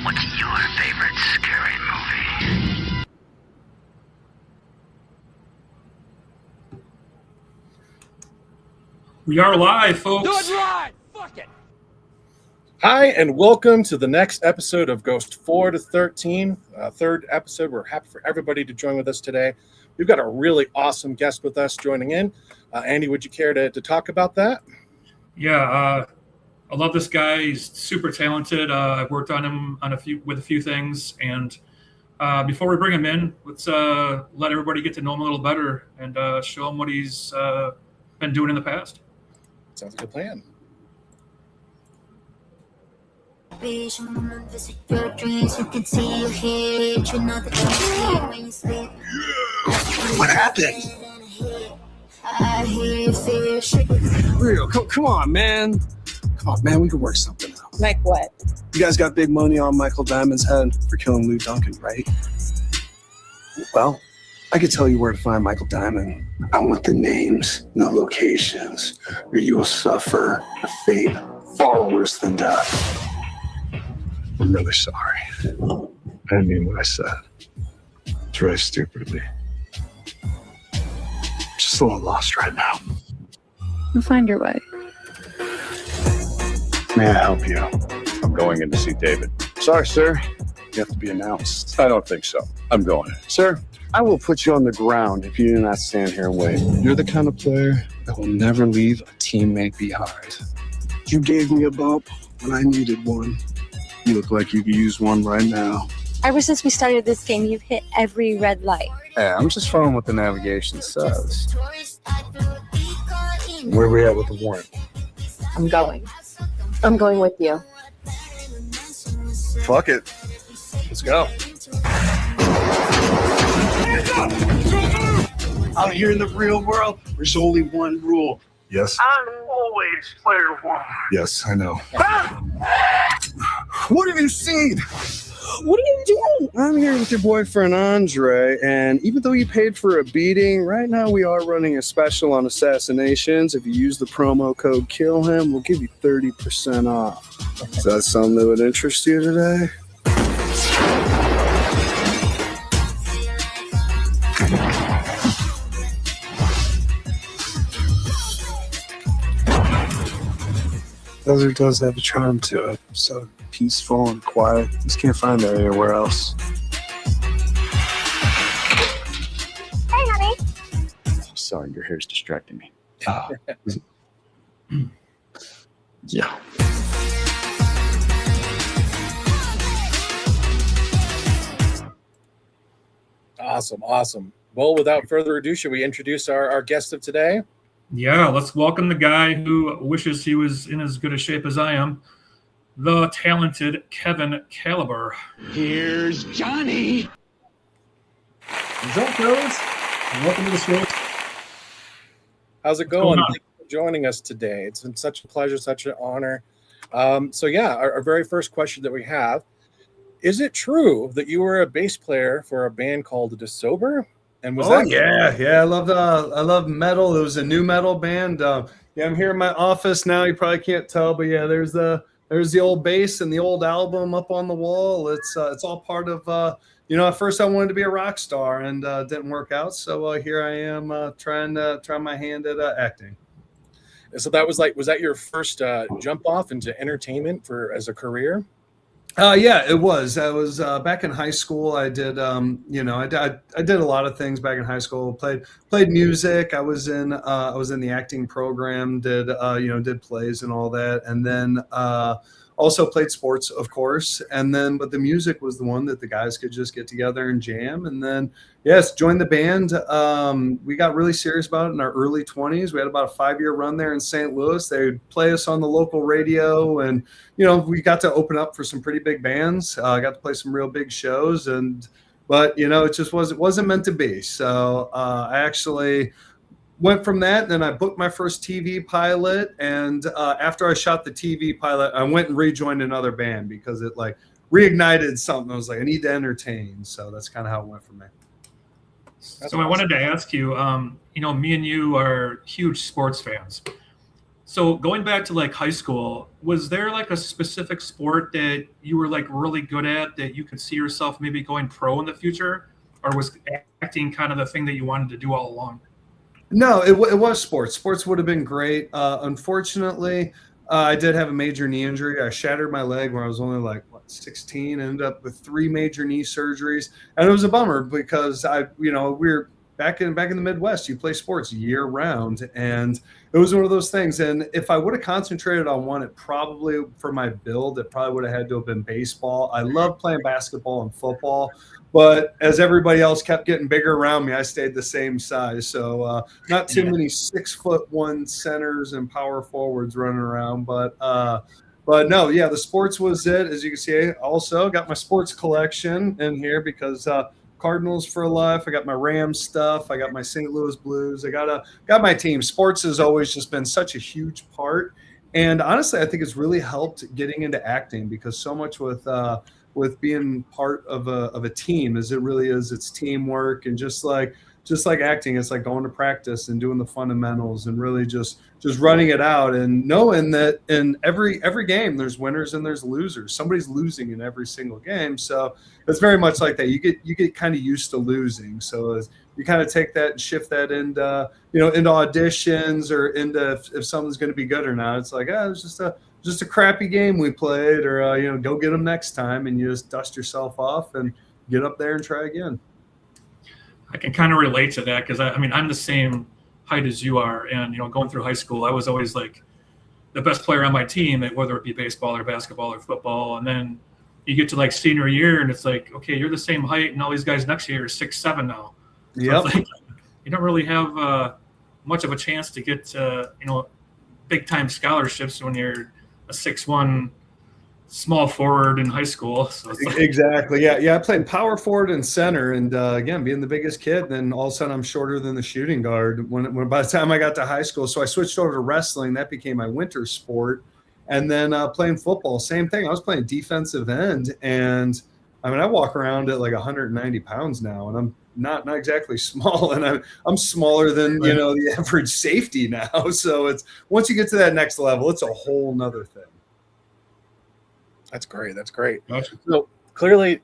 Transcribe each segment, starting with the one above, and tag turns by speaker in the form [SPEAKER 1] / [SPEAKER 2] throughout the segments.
[SPEAKER 1] What's your favorite scary movie?
[SPEAKER 2] We are live, folks.
[SPEAKER 3] Do it right! Fuck it!
[SPEAKER 4] Hi, and welcome to the next episode of Ghost 4 to 13, third episode. We're happy for everybody to join with us today. We've got a really awesome guest with us joining in. Andy, would you care to talk about that?
[SPEAKER 2] Yeah, I love this guy. He's super talented. I've worked on him on a few things, and before we bring him in, let's let everybody get to know him a little better and show him what he's been doing in the past.
[SPEAKER 4] Sounds like a plan.
[SPEAKER 5] What happened? Real, come on, man. Come on, man, we can work something out.
[SPEAKER 6] Like what?
[SPEAKER 5] You guys got big money on Michael Diamond's head for killing Lou Duncan, right? Well, I could tell you where to find Michael Diamond. I want the names, the locations, or you will suffer a fate far worse than death. I'm really sorry. I didn't mean what I said. It's really stupid of me. Just a little lost right now.
[SPEAKER 6] You'll find your way.
[SPEAKER 5] May I help you?
[SPEAKER 7] I'm going in to see David.
[SPEAKER 5] Sorry, sir. You have to be announced.
[SPEAKER 7] I don't think so. I'm going.
[SPEAKER 5] Sir, I will put you on the ground if you do not stand here and wait. You're the kind of player that will never leave a teammate behind. You gave me a bump when I needed one. You look like you could use one right now.
[SPEAKER 6] Ever since we started this game, you've hit every red light.
[SPEAKER 5] Hey, I'm just following what the navigation says. Where we at with the warrant?
[SPEAKER 6] I'm going. I'm going with you.
[SPEAKER 5] Fuck it. Let's go. Out here in the real world, there's only one rule. Yes.
[SPEAKER 1] I'm always player one.
[SPEAKER 5] Yes, I know. What have you seen? What are you doing? I'm here with your boyfriend, Andre, and even though you paid for a beating, right now we are running a special on assassinations. If you use the promo code KILLHIM, we'll give you 30% off. Is that something that would interest you today? Desert does have a charm to it. So peaceful and quiet. Just can't find that anywhere else.
[SPEAKER 6] Hey, honey.
[SPEAKER 7] Sorry, your hair's distracting me.
[SPEAKER 5] Yeah.
[SPEAKER 4] Awesome. Well, without further ado, should we introduce our guest of today?
[SPEAKER 2] Yeah, let's welcome the guy who wishes he was in as good a shape as I am, the talented Kevin Caliber.
[SPEAKER 3] Here's Johnny!
[SPEAKER 4] What's up, fellas? Welcome to the show. How's it going? Thank you for joining us today. It's been such a pleasure, such an honor. Our very first question that we have, is it true that you were a bass player for a band called The Sober? And was that
[SPEAKER 8] I love metal. It was a new metal band. I'm here in my office now. You probably can't tell, but yeah, there's the old bass and the old album up on the wall. It's all part of at first I wanted to be a rock star and didn't work out. So here I am trying my hand at acting.
[SPEAKER 4] So that was that your first jump off into entertainment as a career?
[SPEAKER 8] Yeah, it was. I was back in high school. I did, I did a lot of things back in high school. Played music. I was in the acting program. Did plays and all that, and then also played sports, of course. And then, but the music was the one that the guys could just get together and jam. And then, yes, joined the band. We got really serious about it in our early 20s. We had about a 5-year run there in St. Louis. They would play us on the local radio, and we got to open up for some pretty big bands. I got to play some real big shows, but it just wasn't meant to be. So I actually went from that, and then I booked my first TV pilot. And after I shot the TV pilot, I went and rejoined another band because it reignited something. I was like, I need to entertain. So that's kind of how it went for me.
[SPEAKER 2] So I wanted to ask you, me and you are huge sports fans. So going back to like high school, was there like a specific sport that you were like really good at that you could see yourself maybe going pro in the future, or was acting kind of the thing that you wanted to do all along?
[SPEAKER 8] No, it was sports. Sports would have been great. Unfortunately, I did have a major knee injury. I shattered my leg when I was only like 16. Ended up with 3 major knee surgeries, and it was a bummer because we're back in the Midwest. You play sports year round, and it was one of those things. And if I would have concentrated on one, it probably for my build, it probably would have had to have been baseball. I love playing basketball and football. But as everybody else kept getting bigger around me, I stayed the same size. So not too many 6'1" centers and power forwards running around. But no, yeah, the sports was it. As you can see, also got my sports collection in here because Cardinals for life. I got my Rams stuff. I got my St. Louis Blues. I got my team. Sports has always just been such a huge part. And honestly, I think it's really helped getting into acting because so much with being part of a team as it really is, it's teamwork. And just like acting, it's like going to practice and doing the fundamentals and really just running it out and knowing that in every game there's winners and there's losers. Somebody's losing in every single game. So it's very much like that. You get kind of used to losing. So as you kind of take that and shift that into auditions or into if something's going to be good or not. It's like, it's just a crappy game we played, or go get them next time, and you just dust yourself off and get up there and try again.
[SPEAKER 2] I can kind of relate to that because I'm the same height as you are, and going through high school, I was always like the best player on my team, whether it be baseball or basketball or football. And then you get to like senior year, and it's like, okay, you're the same height, and all these guys next year are 6'7" now. So
[SPEAKER 8] Yep.
[SPEAKER 2] like, you don't really have much of a chance to get big time scholarships when you're a 6'1" small forward in high school. So it's like,
[SPEAKER 8] Exactly. Yeah. I played power forward and center, and again, being the biggest kid, then all of a sudden I'm shorter than the shooting guard. When by the time I got to high school, so I switched over to wrestling. That became my winter sport, and then playing football, same thing. I was playing defensive end, and I walk around at like 190 pounds now, and I'm not exactly small, and I'm smaller than the average safety now. So it's once you get to that next level, it's a whole nother thing.
[SPEAKER 4] That's great. That's great.
[SPEAKER 2] Gotcha.
[SPEAKER 4] So clearly,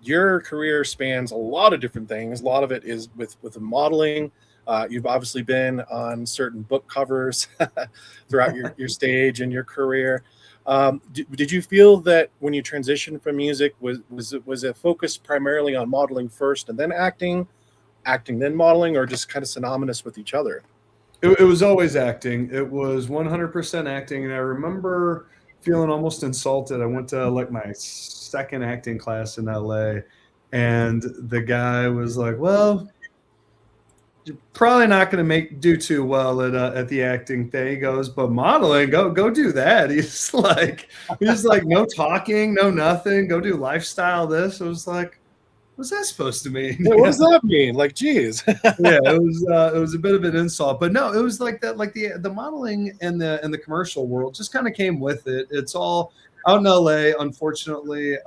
[SPEAKER 4] your career spans a lot of different things. A lot of it is with the modeling. You've obviously been on certain book covers throughout your stage and your career. Did you feel that when you transitioned from music, was it focused primarily on modeling first and then acting then modeling, or just kind of synonymous with each other?
[SPEAKER 8] It was always acting. It was 100% acting, and I remember feeling almost insulted. I went to like my second acting class in LA, and the guy was like, "Well, you're probably not going to do too well at the acting thing." He goes, "But modeling, go do that." He's like, no talking, no nothing. Go do lifestyle. This. I was like, what's that supposed to mean?
[SPEAKER 4] What does that mean? Like, geez.
[SPEAKER 8] Yeah, it was a bit of an insult, but no, it was like that. Like the modeling and the commercial world just kind of came with it. It's all out in LA. Unfortunately,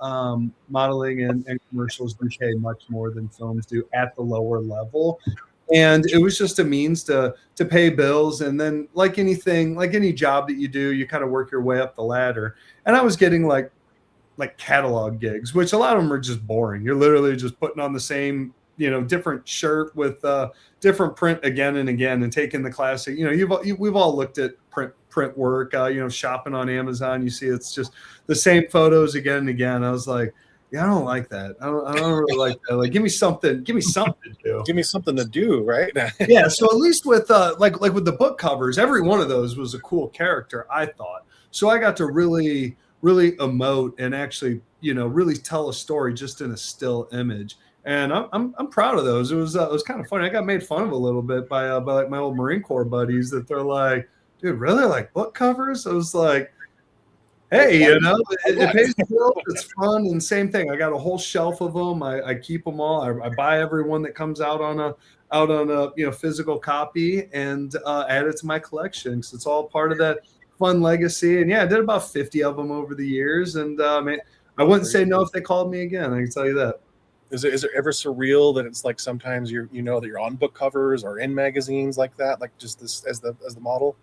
[SPEAKER 8] modeling and commercials do pay much more than films do at the lower level. And it was just a means to pay bills. And then like anything, like any job that you do, you kind of work your way up the ladder. And I was getting like catalog gigs, which a lot of them are just boring. You're literally just putting on the same, different shirt with different print again and again, and taking the classic, we've all looked at print work, shopping on Amazon. You see, it's just the same photos again and again. I was like, yeah, I don't like that. I don't really like that. Like, give me something to do.
[SPEAKER 4] Give me something to do, right?
[SPEAKER 8] Yeah. So at least with like with the book covers, every one of those was a cool character, I thought. So I got to really emote and actually, really tell a story just in a still image. And I'm proud of those. It was kind of funny. I got made fun of a little bit by like my old Marine Corps buddies, that they're like, "Dude, really, like book covers?" I was like, "Hey, it pays the bills. It's fun." And same thing. I got a whole shelf of them. I keep them all. I buy every one that comes out on a physical copy, and add it to my collection, because it's all part of that fun legacy. And yeah, I did about 50 of them over the years, and I wouldn't say no if they called me again. I can tell you that.
[SPEAKER 4] Is it ever surreal that it's like sometimes that you're on book covers or in magazines like that, like just this as the model?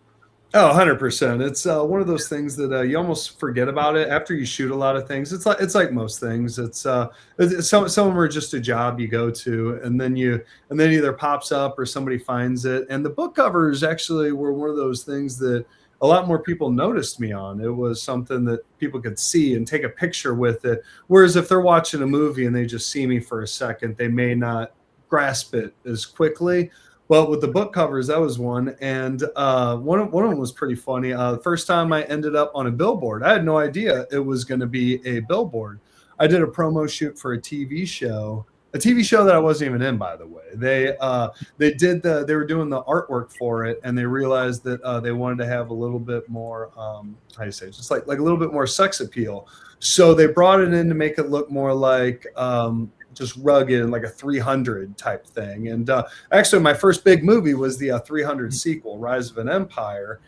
[SPEAKER 8] Oh, 100%. It's one of those things that you almost forget about it after you shoot a lot of things. It's like most things. Some of them are just a job you go to, and then either pops up or somebody finds it. And the book covers actually were one of those things that a lot more people noticed me on. It was something that people could see and take a picture with it. Whereas if they're watching a movie and they just see me for a second, they may not grasp it as quickly. Well, with the book covers, that was one, and one of them was pretty funny. The first time I ended up on a billboard, I had no idea it was going to be a billboard. I did a promo shoot for a TV show that I wasn't even in, by the way. They were doing the artwork for it, and they realized that they wanted to have a little bit more how do you say, just like a little bit more sex appeal. So they brought it in to make it look more like just rugged and like a 300 type thing. And actually my first big movie was the 300 sequel, Rise of an Empire.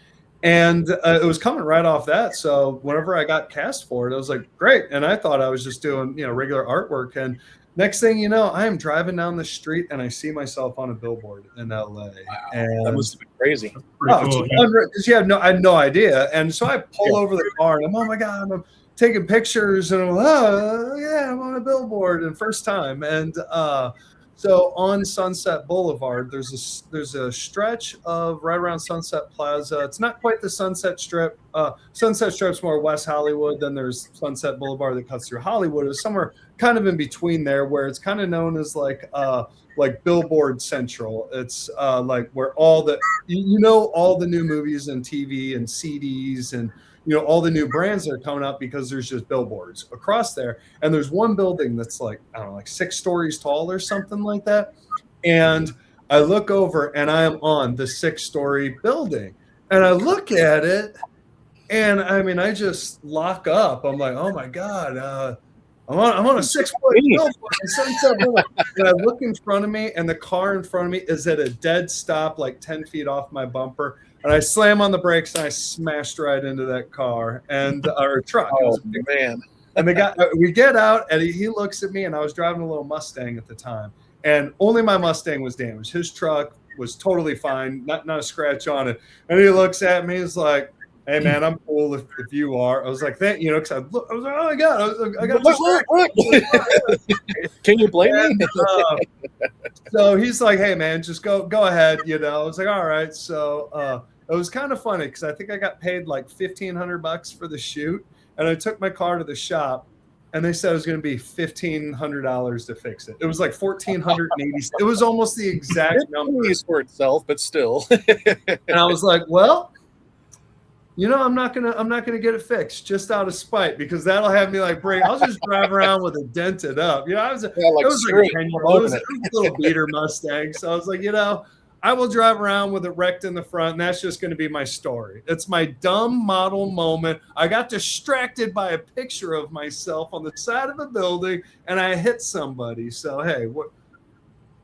[SPEAKER 8] And it was coming right off that. So whenever I got cast for it, I was like, great. And I thought I was just doing, regular artwork. And next thing you know, I am driving down the street and I see myself on a billboard in LA.
[SPEAKER 4] Wow,
[SPEAKER 8] and
[SPEAKER 4] that must have been crazy.
[SPEAKER 2] Pretty cool, yeah.
[SPEAKER 8] Because I had no idea. And so I pull over the car and I'm, oh my God, I'm taking pictures, and I'm like, oh yeah, I'm on a billboard, and first time. And so on Sunset Boulevard, there's a stretch of right around Sunset Plaza. It's not quite the Sunset Strip. Sunset Strip's more West Hollywood. Then there's Sunset Boulevard that cuts through Hollywood. It's somewhere kind of in between there, where it's kind of known as like Billboard Central. It's like where all the all the new movies and TV and CDs and all the new brands that are coming up, because there's just billboards across there. And there's one building that's like, I don't know, like 6 stories tall or something like that. And I look over and I am on the 6-story building, and I look at it, and I mean, I just lock up. I'm like, oh my God, I'm on a 6-foot billboard in Sunset Boulevard. And I look in front of me, and the car in front of me is at a dead stop, like 10 feet off my bumper. And I slam on the brakes, and I smashed right into that car and our truck.
[SPEAKER 4] Oh man!
[SPEAKER 8] And we get out, and he looks at me, and I was driving a little Mustang at the time, and only my Mustang was damaged. His truck was totally fine, not a scratch on it. And he looks at me, he's like, "Hey man, I'm cool if you are." I was like, "Thank you," because I was like, "Oh my God, I got
[SPEAKER 4] look. Can you blame me?"
[SPEAKER 8] So he's like, "Hey man, just go ahead." I was like, "All right." So it was kind of funny because I think I got paid like $1,500 for the shoot, and I took my car to the shop, and they said it was going to be $1,500 to fix it. It was like $1,480. It was almost the exact number
[SPEAKER 4] for itself, but still.
[SPEAKER 8] And I was like, "Well, I'm not gonna get it fixed just out of spite, because that'll have me like break. I'll just drive around with it dented up." I was like a 10-year-old. It was a little beater Mustang. So I was like, I will drive around with it wrecked in the front, and that's just going to be my story. It's my dumb model moment. I got distracted by a picture of myself on the side of a building, and I hit somebody. So hey, what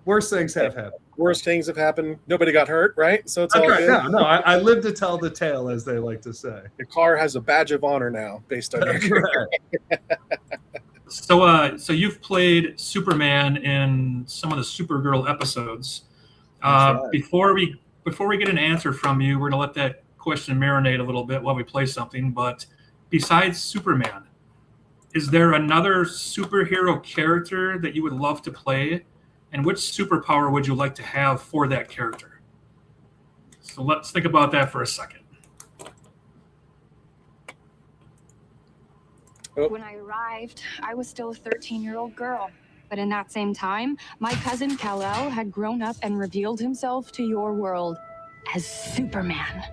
[SPEAKER 8] worse things have happened?
[SPEAKER 4] Worst things have happened. Nobody got hurt, right? So it's all
[SPEAKER 8] right.
[SPEAKER 4] good.
[SPEAKER 8] No, I live to tell the tale, as they like to say.
[SPEAKER 4] Your car has a badge of honor now, based on your career.
[SPEAKER 2] So you've played Superman in some of the Supergirl episodes.
[SPEAKER 4] Right.
[SPEAKER 2] Before we get an answer from you, we're gonna let that question marinate a little bit while we play something. But besides Superman, is there another superhero character that you would love to play? And which superpower would you like to have for that character? So let's think about that for a second.
[SPEAKER 9] When I arrived, I was still a 13-year-old girl. But in that same time, my cousin Kal-El had grown up and revealed himself to your world as Superman,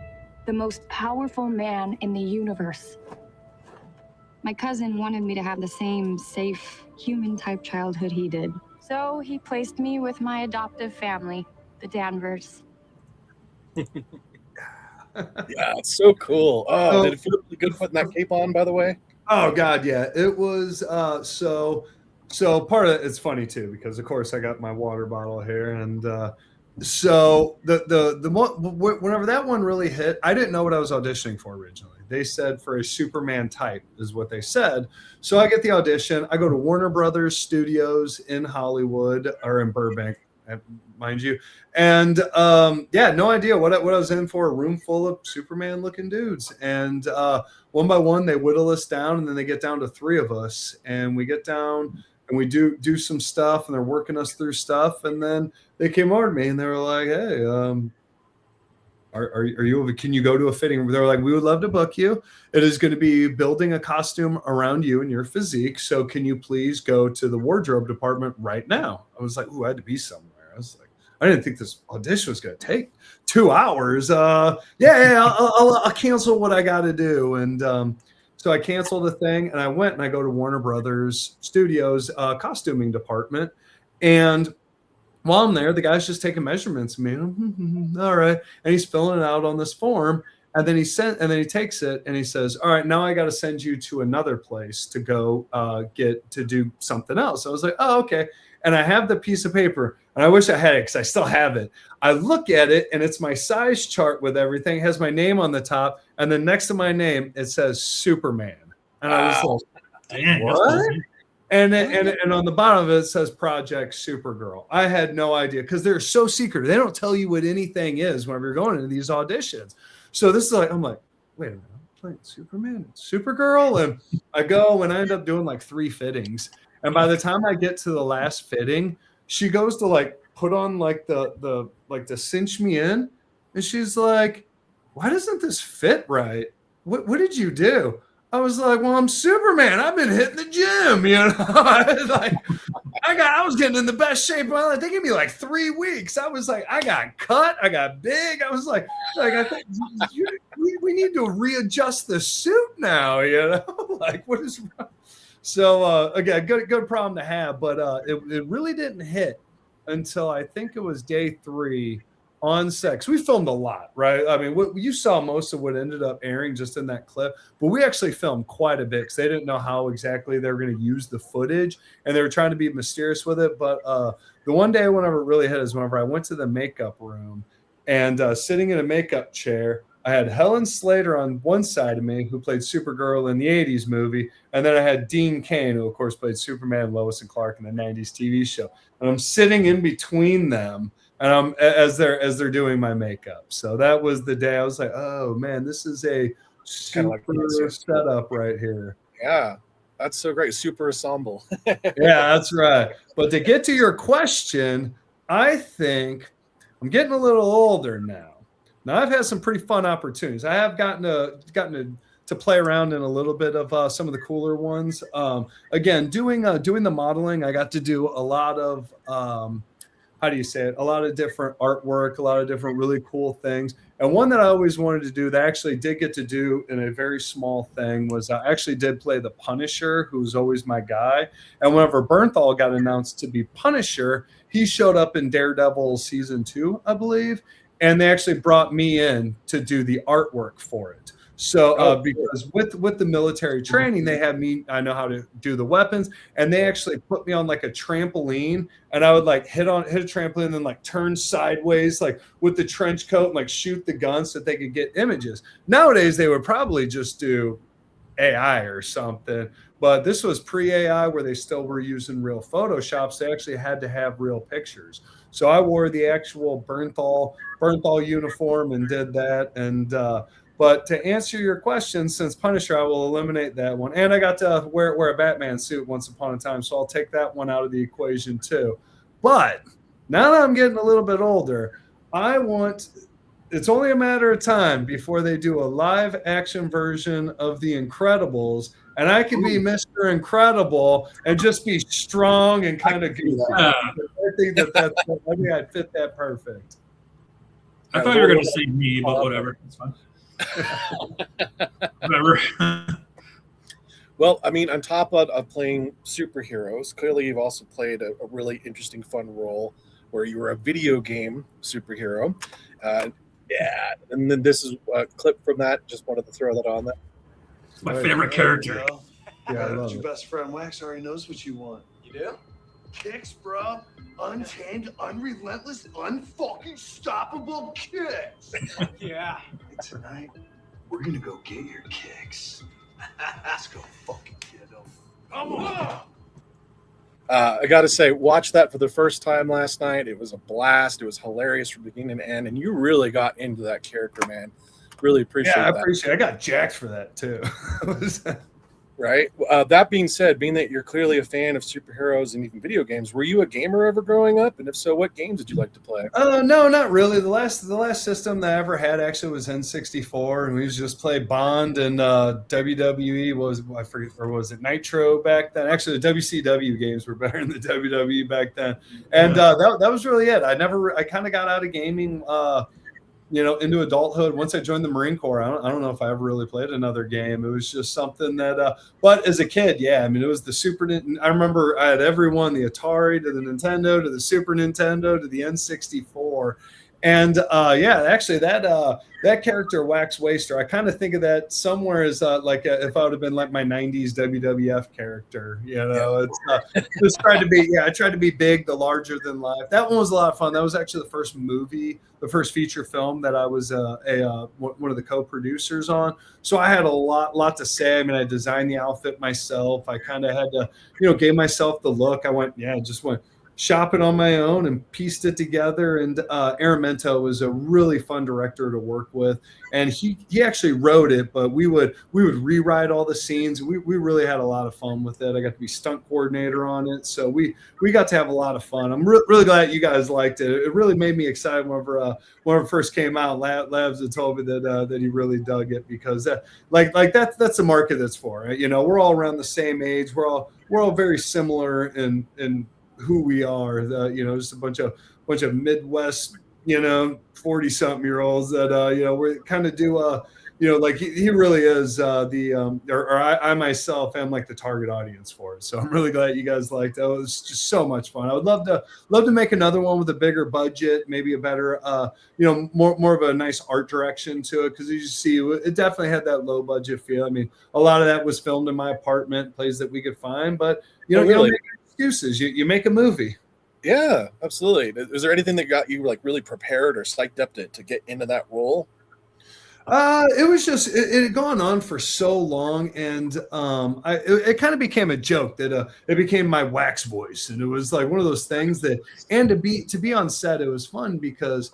[SPEAKER 9] the most powerful man in the universe. My cousin wanted me to have the same safe, human-type childhood he did. So he placed me with my adoptive family, the Danvers.
[SPEAKER 4] Yeah, it's so cool. Oh, did it feel really good putting that cape on, by the way?
[SPEAKER 8] Oh God, yeah. It was so part of it's funny too, because of course I got my water bottle here, and so whenever that one really hit, I didn't know what I was auditioning for originally. They said for a Superman type is what they said. So I get the audition. I go to Warner Brothers Studios in Hollywood, or in Burbank. mind you. And no idea what I was in for. A room full of Superman looking dudes. And one by one, they whittle us down, and then they get down to 3 of us. And we get down and we do some stuff, and they're working us through stuff. And then they came over to me and they were like, hey, can you go to a fitting? They were like, we would love to book you. It is going to be building a costume around you and your physique. So can you please go to the wardrobe department right now? I was like, ooh, I had to be somewhere. I was like, I didn't think this audition was going to take 2 hours. I'll cancel what I got to do. And so I canceled the thing, and I went and I go to Warner Brothers Studios costuming department. And while I'm there, the guy's just taking measurements of me. All right. And he's filling it out on this form. And then he takes it and he says, all right, now I got to send you to another place to go to do something else. I was like, oh, okay. And I have the piece of paper, and I wish I had it because I still have it. I look at it, and it's my size chart with everything. It has my name on the top. And then next to my name, it says Superman. And I was like,
[SPEAKER 2] Dang, that's
[SPEAKER 8] what?
[SPEAKER 2] awesome.
[SPEAKER 8] And on the bottom of it says Project Supergirl. I had no idea because they're so secret. They don't tell you what anything is whenever you're going into these auditions. So this is like, I'm like, wait a minute, I'm playing Superman and Supergirl. And I go and I end up doing like 3 fittings. And by the time I get to the last fitting, she goes to like put on like the to cinch me in. And she's like, why doesn't this fit right? What did you do? I was like, well, I'm Superman. I've been hitting the gym, you know. I was getting in the best shape of my life. They gave me like 3 weeks. I was like, I got cut. I got big. I was like I think we need to readjust the suit now, you know. Like, what is wrong? So again, good problem to have, but it really didn't hit until I think it was day 3 on set. 'Cause we filmed a lot, right? I mean, you saw most of what ended up airing just in that clip, but we actually filmed quite a bit because they didn't know how exactly they were going to use the footage, and they were trying to be mysterious with it. But the one day whenever it really hit is whenever I went to the makeup room, and sitting in a makeup chair, I had Helen Slater on one side of me, who played Supergirl in the 80s movie, and then I had Dean Cain, who of course played Superman, Lois and Clark in the 90s TV show. And I'm sitting in between them, and as they're doing my makeup. So that was the day I was like, oh man, this is a super setup right here.
[SPEAKER 4] Yeah, that's so great. Super ensemble.
[SPEAKER 8] Yeah, that's right. But to get to your question, I think I'm getting a little older now. Now I've had some pretty fun opportunities. I have gotten to play around in a little bit of some of the cooler ones. Again, doing the modeling, I got to do a lot of how do you say it? A lot of different artwork, a lot of different really cool things. And one that I always wanted to do that I actually did get to do in a very small thing was I actually did play the Punisher, who's always my guy. And whenever Bernthal got announced to be Punisher, he showed up in Daredevil season 2, I believe. And they actually brought me in to do the artwork for it. So because with the military training, they had me, I know how to do the weapons, and they actually put me on like a trampoline, and I would like hit a trampoline and then like turn sideways, like with the trench coat, and like shoot the gun so that they could get images. Nowadays, they would probably just do AI or something, but this was pre-AI where they still were using real Photoshop. So they actually had to have real pictures. So I wore the actual Bernthal uniform and did that. And but to answer your question, since Punisher, I will eliminate that one. And I got to wear a Batman suit once upon a time, so I'll take that one out of the equation too. But now that I'm getting a little bit older, it's only a matter of time before they do a live action version of The Incredibles, and I can be Mr. Incredible and just be strong and kind of goofy. I think I'd fit that perfect.
[SPEAKER 2] I thought you were going to say me, but whatever. It's fine. Whatever.
[SPEAKER 4] Well, I mean, on top of playing superheroes, clearly you've also played a really interesting, fun role where you were a video game superhero. Yeah, and then this is a clip from that. Just wanted to throw that on there.
[SPEAKER 2] It's my favorite character.
[SPEAKER 5] Yeah,
[SPEAKER 8] I love
[SPEAKER 5] your
[SPEAKER 8] it.
[SPEAKER 5] best friend Wax already knows what you want.
[SPEAKER 3] You do?
[SPEAKER 5] Kicks, bro. Untamed, unrelentless, unfucking stoppable kicks.
[SPEAKER 3] Yeah.
[SPEAKER 5] And tonight, we're gonna go get your kicks. Let's go fucking get them.
[SPEAKER 3] Come on.
[SPEAKER 4] I got to say, watch that for the first time last night. It was a blast. It was hilarious from beginning to end, and you really got into that character, man. Really appreciate
[SPEAKER 8] Yeah, I
[SPEAKER 4] that.
[SPEAKER 8] appreciate it. I got jacked for that too.
[SPEAKER 4] Right. That being said, being that you're clearly a fan of superheroes and even video games, were you a gamer ever growing up? And if so, what games did you like to play?
[SPEAKER 8] No, not really. The last system that I ever had actually was N64, and we used to just play Bond and WWE. I forget, or was it Nitro back then? Actually, the WCW games were better than the WWE back then, and that was really it. I kind of got out of gaming. Into adulthood. Once I joined the Marine Corps, I don't know if I ever really played another game. It was just something that, but as a kid, yeah, I mean, it was the Super Nintendo. I remember I had every one, the Atari to the Nintendo to the Super Nintendo to the N64. And actually that character Wax Waster, I kind of think of that somewhere as if I would have been like my 90s WWF character, it's just tried to be big, the larger than life. That one was a lot of fun. That was actually the first feature film that I was one of the co-producers on. So I had a lot to say. I mean, I designed the outfit myself. I kind of had to, gave myself the look. I went shopping on my own and pieced it together. And Aramento was a really fun director to work with, and he actually wrote it, but we would rewrite all the scenes. We really had a lot of fun with it. I got to be stunt coordinator on it, so we got to have a lot of fun. I'm really glad you guys liked it. It really made me excited whenever it first came out. Labs had told me that he really dug it, because that's the market that's for it. We're all around the same age. We're all very similar in who we are, just a bunch of Midwest, 40-something-year-olds that, we kind of do, he really is I myself am like the target audience for it. So I'm really glad you guys liked it. It was just so much fun. I would love to make another one with a bigger budget, maybe a better, more of a nice art direction to it. Because you see, it definitely had that low budget feel. I mean, a lot of that was filmed in my apartment, places that we could find, but you don't make excuses. You make a movie.
[SPEAKER 4] Yeah, absolutely. Is there anything that got you like really prepared or psyched up to get into that role?
[SPEAKER 8] It was just it had gone on for so long, and it kind of became a joke that it became my wax voice, and it was like one of those things that, and to be on set, it was fun because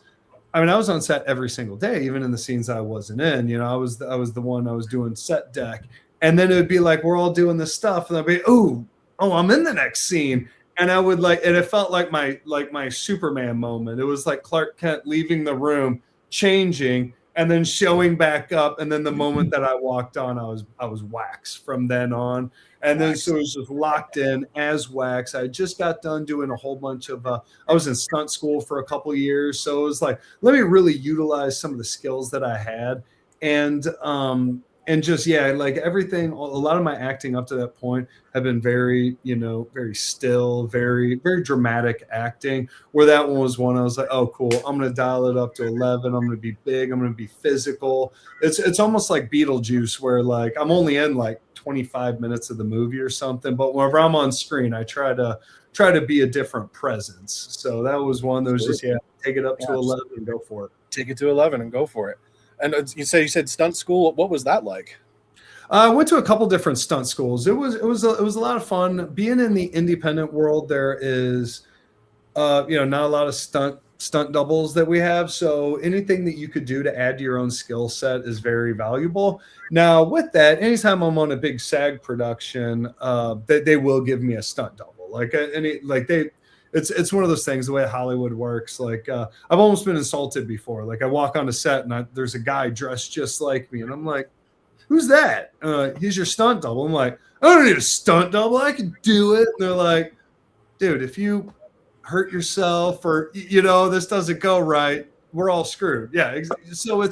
[SPEAKER 8] I mean I was on set every single day, even in the scenes I wasn't in. I was the one, I was doing set deck, and then it would be like we're all doing this stuff, and I'd be oh, I'm in the next scene. And I would and it felt like my Superman moment. It was like Clark Kent leaving the room, changing, and then showing back up. And then the moment that I walked on, I was Wax from then on. And then so it was just locked in as Wax. I just got done doing a whole bunch of I was in stunt school for a couple of years. So it was like, let me really utilize some of the skills that I had. And just, like everything, a lot of my acting up to that point have been very, very still, very, very dramatic acting, where that one was one I was like, oh, cool. I'm going to dial it up to 11. I'm going to be big. I'm going to be physical. It's almost like Beetlejuice, where like I'm only in like 25 minutes of the movie or something. But whenever I'm on screen, I try to be a different presence. So that was one that was just, take it up to 11 and go for it.
[SPEAKER 4] Take it to 11 and go for it. And you said stunt school. What was that like?
[SPEAKER 8] I went to a couple different stunt schools. It was a lot of fun being in the independent world. There is, not a lot of stunt doubles that we have. So anything that you could do to add to your own skill set is very valuable. Now with that, anytime I'm on a big SAG production, they will give me a stunt double. It's one of those things, the way Hollywood works. Like I've almost been insulted before. Like I walk on a set and there's a guy dressed just like me, and I'm like, "Who's that?" He's your stunt double. I'm like, "I don't need a stunt double. I can do it." And they're like, "Dude, if you hurt yourself or this doesn't go right, we're all screwed." Yeah. So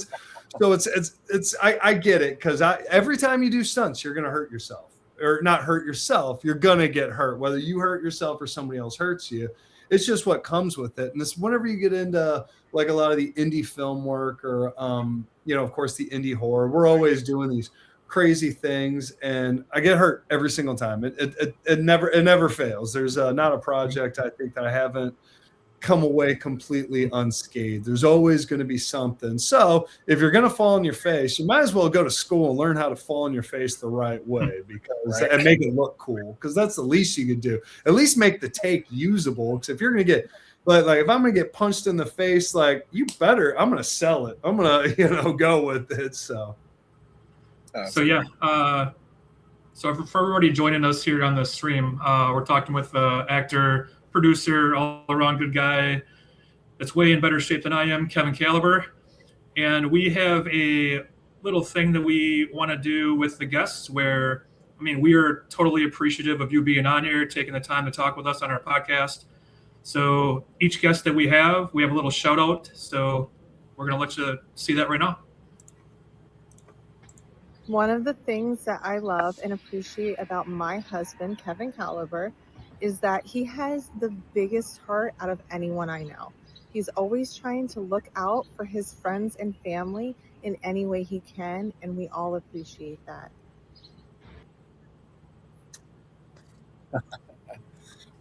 [SPEAKER 8] I get it, because every time you do stunts, you're gonna hurt yourself. Or not hurt yourself, you're gonna get hurt, whether you hurt yourself or somebody else hurts you. It's just what comes with it. And it's whenever you get into like a lot of the indie film work, or of course the indie horror, we're always doing these crazy things, and I get hurt every single time. It never fails. There's not a project I think that I haven't come away completely unscathed. There's always going to be something. So if you're going to fall on your face, you might as well go to school and learn how to fall on your face the right way, because and make it look cool, because that's the least you could do. At least make the take usable. Because if you're going to get like if I'm going to get punched in the face, like, I'm going to sell it. I'm going to, go with it. So
[SPEAKER 2] yeah. So for everybody joining us here on the stream, we're talking with actor, producer, all-around good guy that's way in better shape than I am, Kevin Caliber. And we have a little thing that we want to do with the guests where, we are totally appreciative of you being on here, taking the time to talk with us on our podcast. So each guest that we have a little shout out. So we're going to let you see that right now.
[SPEAKER 10] One of the things that I love and appreciate about my husband, Kevin Caliber, is that he has the biggest heart out of anyone I know. He's always trying to look out for his friends and family in any way he can, and we all appreciate that.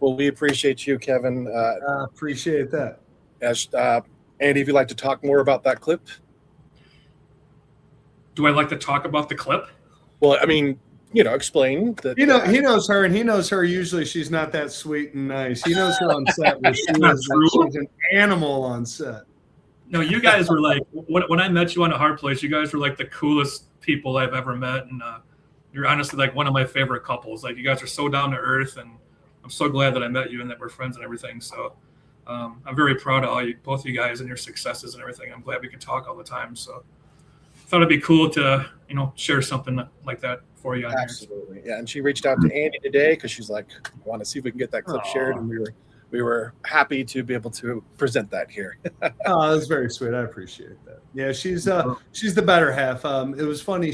[SPEAKER 4] Well, we appreciate you, Kevin.
[SPEAKER 8] Appreciate that.
[SPEAKER 4] Andy, if you'd like to talk more about that clip.
[SPEAKER 2] Do I like to talk about the clip?
[SPEAKER 4] Well, explain that.
[SPEAKER 8] He knows her, and he knows her. Usually, she's not that sweet and nice. He knows her on set. Where she's an animal on set.
[SPEAKER 2] No, you guys were like, when I met you on A Hard Place, you guys were like the coolest people I've ever met, and you're honestly like one of my favorite couples. Like, you guys are so down to earth, and I'm so glad that I met you and that we're friends and everything. So I'm very proud of both of you guys and your successes and everything. I'm glad we can talk all the time. So I thought it'd be cool to share something like that for you.
[SPEAKER 4] Absolutely, yeah. And she reached out to Andy today because she's like, I want to see if we can get that clip shared, and we were happy to be able to present that here.
[SPEAKER 8] Oh, that's very sweet. I appreciate that. Yeah, she's the better half. It was funny.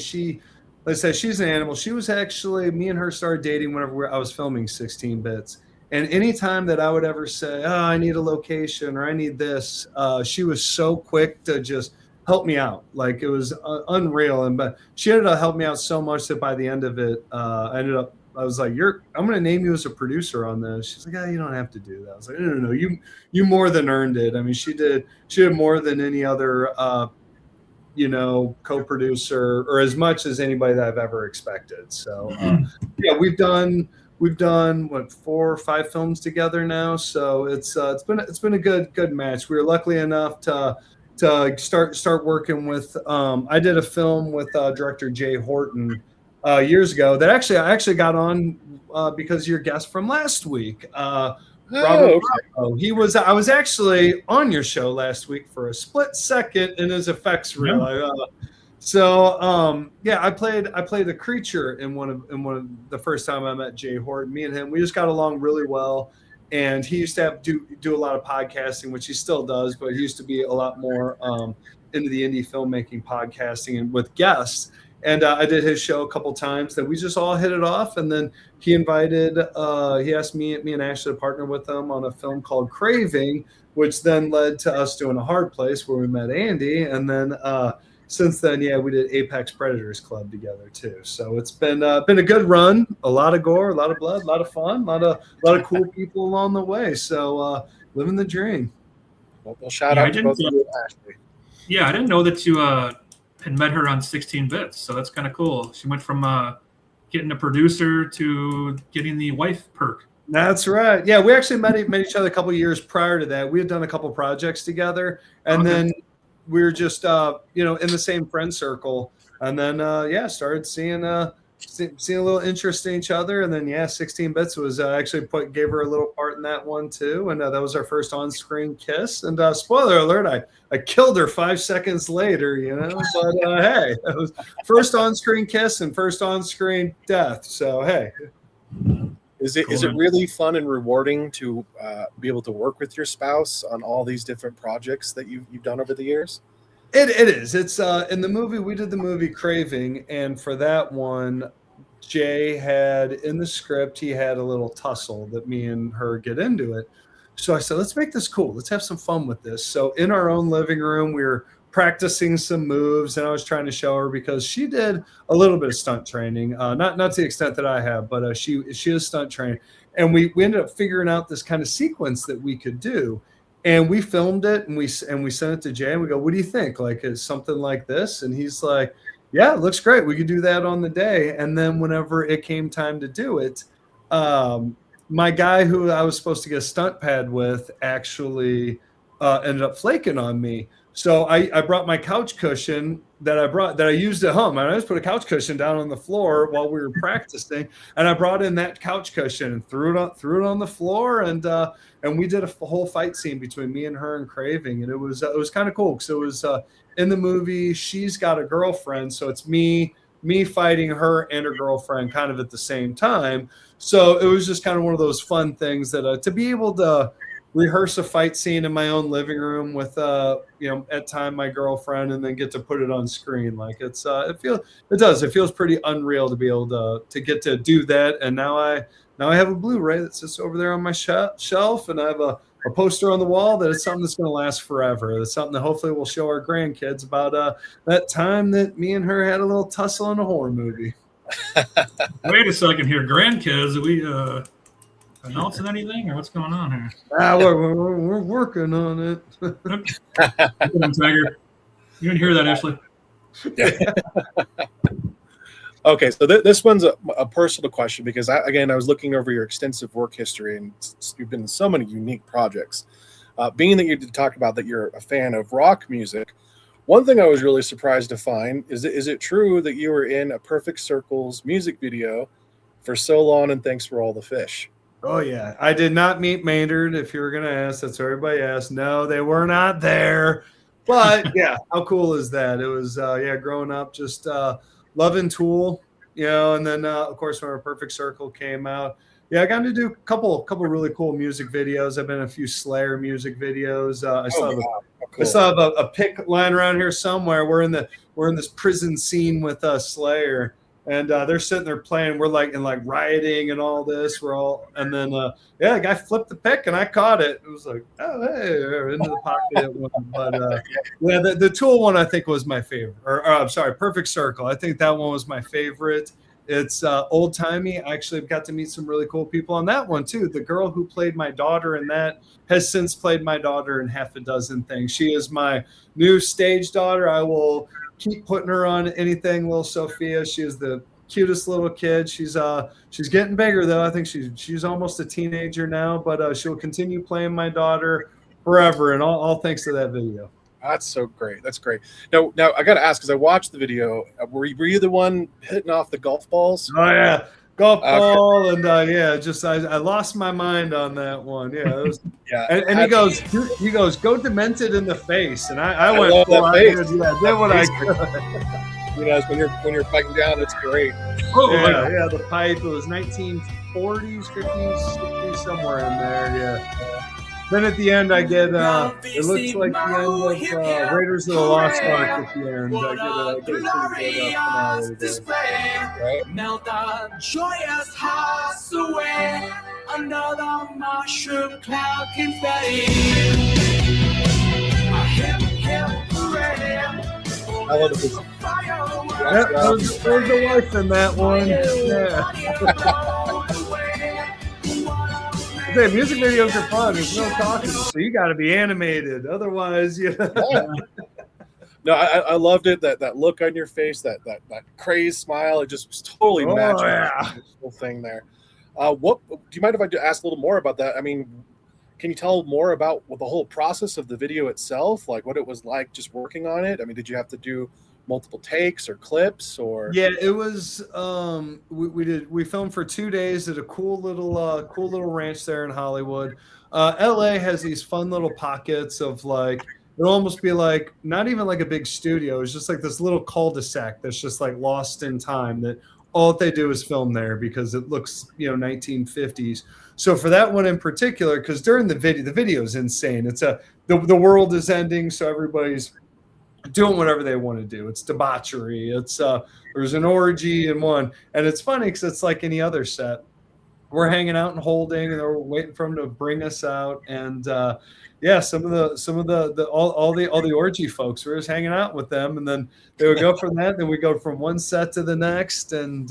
[SPEAKER 8] Like I said, she's an animal. She was actually, me and her started dating whenever I was filming 16 Bits. And anytime that I would ever say, oh, I need a location or I need this, she was so quick to just help me out. Like, it was unreal. But she ended up helping me out so much that by the end of it, I was like, I'm going to name you as a producer on this. She's like, you don't have to do that. I was like, no, you more than earned it. She did more than any other, co-producer, or as much as anybody that I've ever expected. So yeah, we've done what, 4 or 5 films together now. So it's been a good match. We were lucky enough to start working with. I did a film with director Jay Horton years ago that I actually got on because your guest from last week. Robert Bravo. I was actually on your show last week for a split second in his effects reel. I played a creature in one of the first time I met Jay Horton. Me and him, we just got along really well. And he used to do a lot of podcasting, which he still does, but he used to be a lot more into the indie filmmaking podcasting and with guests. And I did his show a couple times that we just all hit it off. And then he asked me and Ashley to partner with him on a film called Craving, which then led to us doing A Hard Place where we met Andy. And then since then, we did Apex Predators Club together too. So it's been a good run, a lot of gore, a lot of blood, a lot of fun, a lot of cool people along the way. So living the dream.
[SPEAKER 4] Well, shout out to both of you, Ashley.
[SPEAKER 2] Yeah, I didn't know that you had met her on 16 Bits, so that's kind of cool. She went from getting a producer to getting the wife perk.
[SPEAKER 8] That's right. Yeah, we actually met each other a couple of years prior to that. We had done a couple projects together, and then we were just in the same friend circle, and then started seeing a little interest in each other, and then 16 Bits was actually gave her a little part in that one too, and that was our first on-screen kiss. And spoiler alert, I killed her 5 seconds later, but hey, it was first on-screen kiss and first on-screen death. So hey,
[SPEAKER 4] is it really fun and rewarding to be able to work with your spouse on all these different projects that you've done over the years?
[SPEAKER 8] It is. It's in the movie. We did the movie Craving, and for that one, Jay had in the script, he had a little tussle that me and her get into it. So I said, let's make this cool. Let's have some fun with this. So in our own living room, we were practicing some moves, and I was trying to show her because she did a little bit of stunt training, not to the extent that I have, but she is stunt trained. And we ended up figuring out this kind of sequence that we could do. And we filmed it and we sent it to Jay and we go, what do you think? Like, is something like this? And he's like, yeah, it looks great. We could do that on the day. And then whenever it came time to do it, my guy who I was supposed to get a stunt pad with actually ended up flaking on me. So I brought my couch cushion that I used at home. And I just put a couch cushion down on the floor while we were practicing. And I brought in that couch cushion and threw it on the floor. And we did a whole fight scene between me and her and Craving. And it was kind of cool. So it was in the movie, she's got a girlfriend. So it's me fighting her and her girlfriend kind of at the same time. So it was just kind of one of those fun things that to be able to rehearse a fight scene in my own living room with at time my girlfriend, and then get to put it on screen. Like it feels pretty unreal to be able to get to do that. And now I have a Blu-ray that sits over there on my shelf, and I have a poster on the wall that is something that's going to last forever. That's something that hopefully we'll show our grandkids about that time that me and her had a little tussle in a horror movie.
[SPEAKER 2] Wait a second here, grandkids. Are we announcing anything, or what's going on here?
[SPEAKER 8] We're working on it.
[SPEAKER 2] Tiger. You didn't hear that, Ashley?
[SPEAKER 4] Okay, so this one's a personal question because I was looking over your extensive work history, and you've been in so many unique projects. Being that you did talk about that you're a fan of rock music, one thing I was really surprised to find is it true that you were in a Perfect Circles music video for So Long and Thanks for All the Fish?
[SPEAKER 8] Oh yeah, I did not meet Maynard. If you were gonna ask, that's what everybody asked. No, they were not there. But yeah, how cool is that? It was growing up just loving Tool, and then of course when our Perfect Circle came out, I got to do a couple really cool music videos. I've been in a few Slayer music videos. I still have a pic lying around here somewhere. We're in this prison scene with Slayer. And they're sitting there playing. We're like rioting and all this. And then a guy flipped the pick and I caught it. It was like, oh hey, into the pocket. But the Tool one I think was my favorite. Or I'm sorry, Perfect Circle. I think that one was my favorite. It's old timey. I actually got to meet some really cool people on that one too. The girl who played my daughter in that has since played my daughter in half a dozen things. She is my new stage daughter. I will keep putting her on anything. Little Sophia, she is the cutest little kid. She's getting bigger though. I think she's almost a teenager now, but she'll continue playing my daughter forever, and all thanks to that video.
[SPEAKER 4] That's so great. That's great. Now I got to ask, because I watched the video. Were you the one hitting off the golf balls?
[SPEAKER 8] Oh yeah, golf ball, and I lost my mind on that one. Yeah, it was, And he goes, go Demented in the face, and I went
[SPEAKER 4] love that face.
[SPEAKER 8] Did what I could.
[SPEAKER 4] When you're fighting down, it's great.
[SPEAKER 8] Yeah, the pipe. It was 1940s, 50s, 60s, somewhere in there. Yeah. Then at the end, I get it looks like the end of Raiders of the Lost Ark at the end. I get a pretty good finale there.
[SPEAKER 4] Right?
[SPEAKER 3] Melt our joyous hearts away under the mushroom cloud confetti. A hip, hip parade.
[SPEAKER 4] I love this.
[SPEAKER 8] There's a wife in that one. Yeah. Music videos are fun. There's no talking, so you got to be animated. Otherwise,
[SPEAKER 4] No, I loved it. That look on your face, that crazed smile, it just was totally matched the whole thing there. What do you mind if I ask a little more about that? I mean, can you tell more about the whole process of the video itself, like what it was like just working on it? I mean, did you have to do multiple takes or clips or?
[SPEAKER 8] Yeah, it was. We filmed for 2 days at a cool little ranch there in Hollywood. LA has these fun little pockets of like, it'll almost be like not even like a big studio. It's just like this little cul-de-sac that's just like lost in time, that all they do is film there because it looks 1950s. So for that one in particular, because during the video is insane. It's the world is ending, so everybody's doing whatever they want to do. It's debauchery. It's there's an orgy in one, and it's funny because it's like any other set. We're hanging out and holding, and they're waiting for them to bring us out. And some of the orgy folks, we're just hanging out with them, and then they would go from that. Then we go from one set to the next, and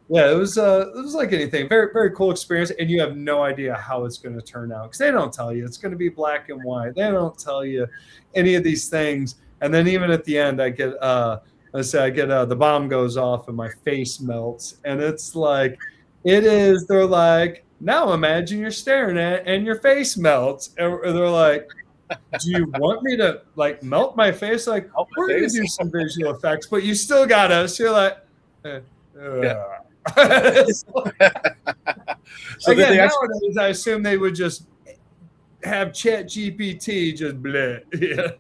[SPEAKER 8] Yeah, it was like anything. Very, very cool experience, and you have no idea how it's going to turn out because they don't tell you it's going to be black and white. They don't tell you any of these things, and then even at the end, I get the bomb goes off and my face melts, and it's like it is. They're like, now imagine you're staring at it and your face melts, and they're like, do you want me to like melt my face? Like, we're going to do some visual effects, but you still got us. You're like. Yeah. So again, nowadays I assume they would just have Chat GPT just bleh. Yeah.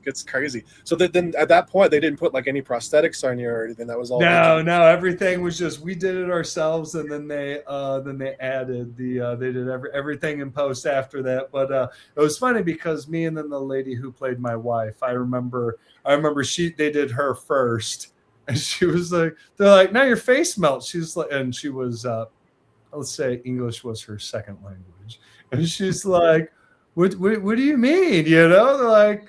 [SPEAKER 4] It's crazy. So then at that point they didn't put like any prosthetics on you or anything. That was all.
[SPEAKER 8] No, everything was just we did it ourselves, and then they added they did everything in post after that. But it was funny because me and then the lady who played my wife, I remember they did her first. And she was like, they're like, now your face melts. She's like, and she was, let's say English was her second language. And she's like, what do you mean? You know, they're like,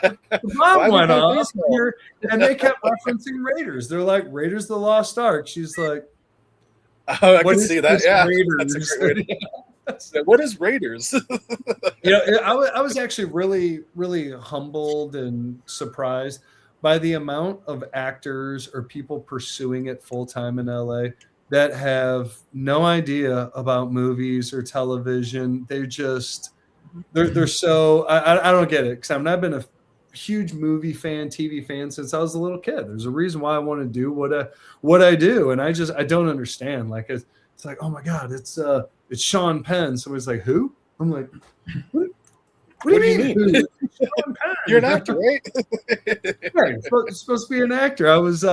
[SPEAKER 8] the bomb went off here, and they kept referencing Raiders. They're like, Raiders of the Lost Ark. She's like,
[SPEAKER 4] oh, I can see that. Yeah,
[SPEAKER 8] Raiders?
[SPEAKER 4] That's a great idea. What is Raiders?
[SPEAKER 8] I was actually really, really humbled and surprised by the amount of actors or people pursuing it full time in LA that have no idea about movies or television. They're so I don't get it because I've been a huge movie fan, TV fan since I was a little kid. There's a reason why I want to do what I do, and I don't understand. Like it's like, oh my god, it's Sean Penn. Somebody's like, who? I'm like, what do you mean?
[SPEAKER 4] You're an actor, right?
[SPEAKER 8] Right, supposed to be an actor. I was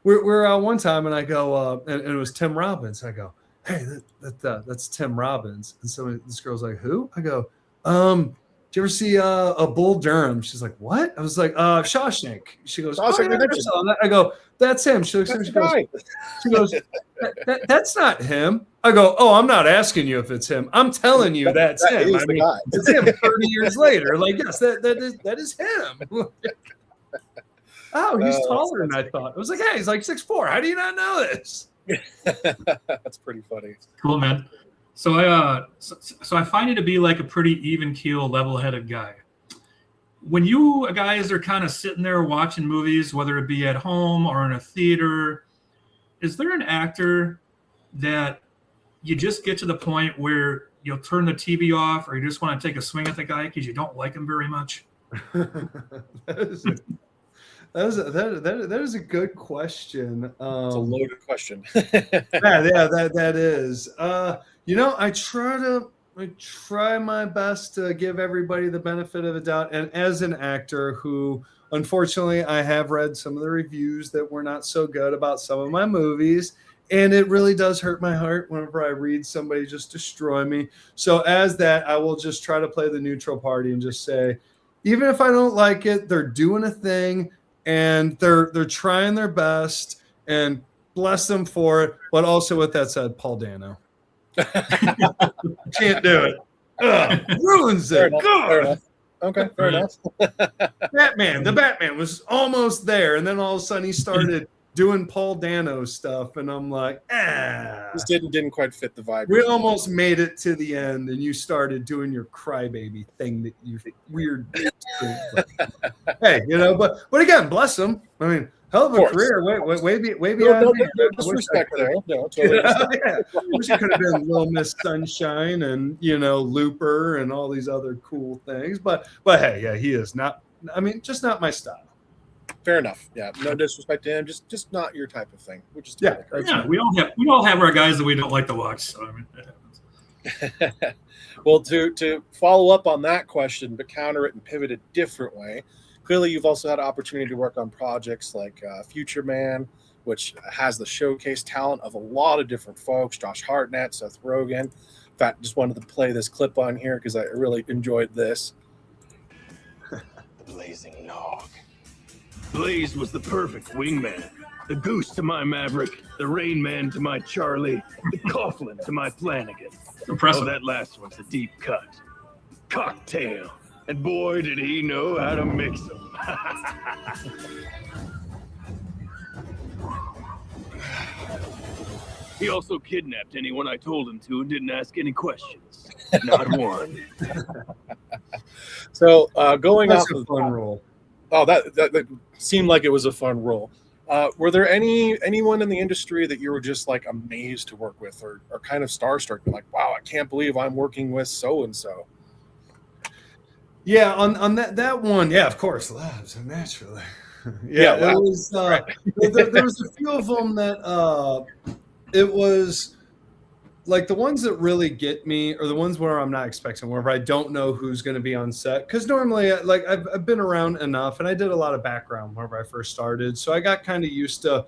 [SPEAKER 8] we're out one time, and I go and it was Tim Robbins. I go, hey, that's Tim Robbins. And so this girl's like, who? I go, did you ever see a Bull Durham? She's like, what? I was like, Shawshank. She goes, oh, yeah, I never saw that. I go, that's him. She looks at me, she goes, that's not him. I go, oh, I'm not asking you if it's him. I'm telling you that's him. I mean, it's him 30 years later. Like, yes, that is him. Oh, he's taller than I thought. I was like, hey, he's like 6'4". How do you not know this?
[SPEAKER 4] That's pretty funny.
[SPEAKER 2] Cool, man. So I find you to be like a pretty even keel, level-headed guy. When you guys are kind of sitting there watching movies, whether it be at home or in a theater, is there an actor that you just get to the point where you'll turn the TV off or you just want to take a swing at the guy because you don't like him very much?
[SPEAKER 8] That is a good question.
[SPEAKER 4] It's a loaded question.
[SPEAKER 8] that is. I try my best to give everybody the benefit of the doubt. And as an actor who, unfortunately, I have read some of the reviews that were not so good about some of my movies. And it really does hurt my heart whenever I read somebody just destroy me. So as that, I will just try to play the neutral party and just say, even if I don't like it, they're doing a thing and they're trying their best, and bless them for it. But also with that said, Paul Dano. Can't do it. Ugh, ruins it.
[SPEAKER 4] Fair enough. Okay, fair enough.
[SPEAKER 8] The Batman was almost there, and then all of a sudden he started doing Paul Dano stuff, and I'm like,
[SPEAKER 4] This didn't quite fit the vibe.
[SPEAKER 8] We almost made it to the end, and you started doing your crybaby thing that you weird. Hey, but again, bless him. I mean, hell of a career. Way beyond me.
[SPEAKER 4] No disrespect there. No, totally.
[SPEAKER 8] Yeah. Wish it could have been Little Miss Sunshine and Looper and all these other cool things. But hey, yeah, he is not. I mean, just not my style.
[SPEAKER 4] Fair enough. Yeah, no disrespect to him. Just not your type of thing. Which is
[SPEAKER 2] we all have our guys that we don't like to watch. So I mean, it happens.
[SPEAKER 4] Well, to follow up on that question, but counter it and pivot a different way. Clearly, you've also had an opportunity to work on projects like Future Man, which has the showcase talent of a lot of different folks: Josh Hartnett, Seth Rogen. In fact, just wanted to play this clip on here because I really enjoyed this.
[SPEAKER 1] The blazing nog. Blaze was the perfect wingman. The Goose to my Maverick, the Rain Man to my Charlie, the Coughlin to my Flanagan.
[SPEAKER 2] Impressive.
[SPEAKER 1] Oh, that last one's a deep cut. Cocktail. And boy, did he know how to mix them. He also kidnapped anyone I told him to and didn't ask any questions. Not one.
[SPEAKER 4] So going
[SPEAKER 8] That's
[SPEAKER 4] off
[SPEAKER 8] a
[SPEAKER 4] of
[SPEAKER 8] fun role.
[SPEAKER 4] Oh, that seemed like it was a fun role. Were there anyone in the industry that you were just like amazed to work with, or kind of starstruck, like, wow, I can't believe I'm working with so and so?
[SPEAKER 8] Yeah, on that one, yeah, of course, Labs, naturally. Yeah,
[SPEAKER 4] wow.
[SPEAKER 8] it was. There was a few of them that it was like the ones that really get me, or the ones where I'm not expecting, where I don't know who's going to be on set. Because normally, like I've been around enough, and I did a lot of background whenever I first started, so I got kind of used to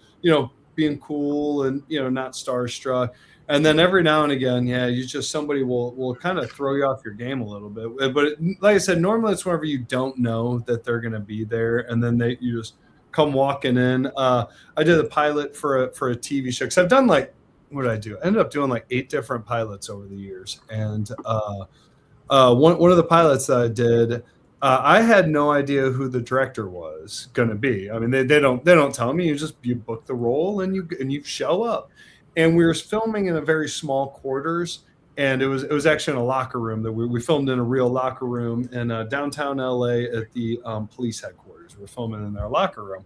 [SPEAKER 8] being cool and not starstruck. And then every now and again, somebody will kind of throw you off your game a little bit. But like I said, normally it's whenever you don't know that they're going to be there, and then you just come walking in. I did a pilot for a TV show, because I've done like, what did I do? I ended up doing like 8 different pilots over the years, and one of the pilots that I did, I had no idea who the director was going to be. I mean, they don't tell me. You book the role and you show up. And we were filming in a very small quarters, and it was actually in a locker room that we filmed in a real locker room in downtown LA at the police headquarters. We were filming in their locker room,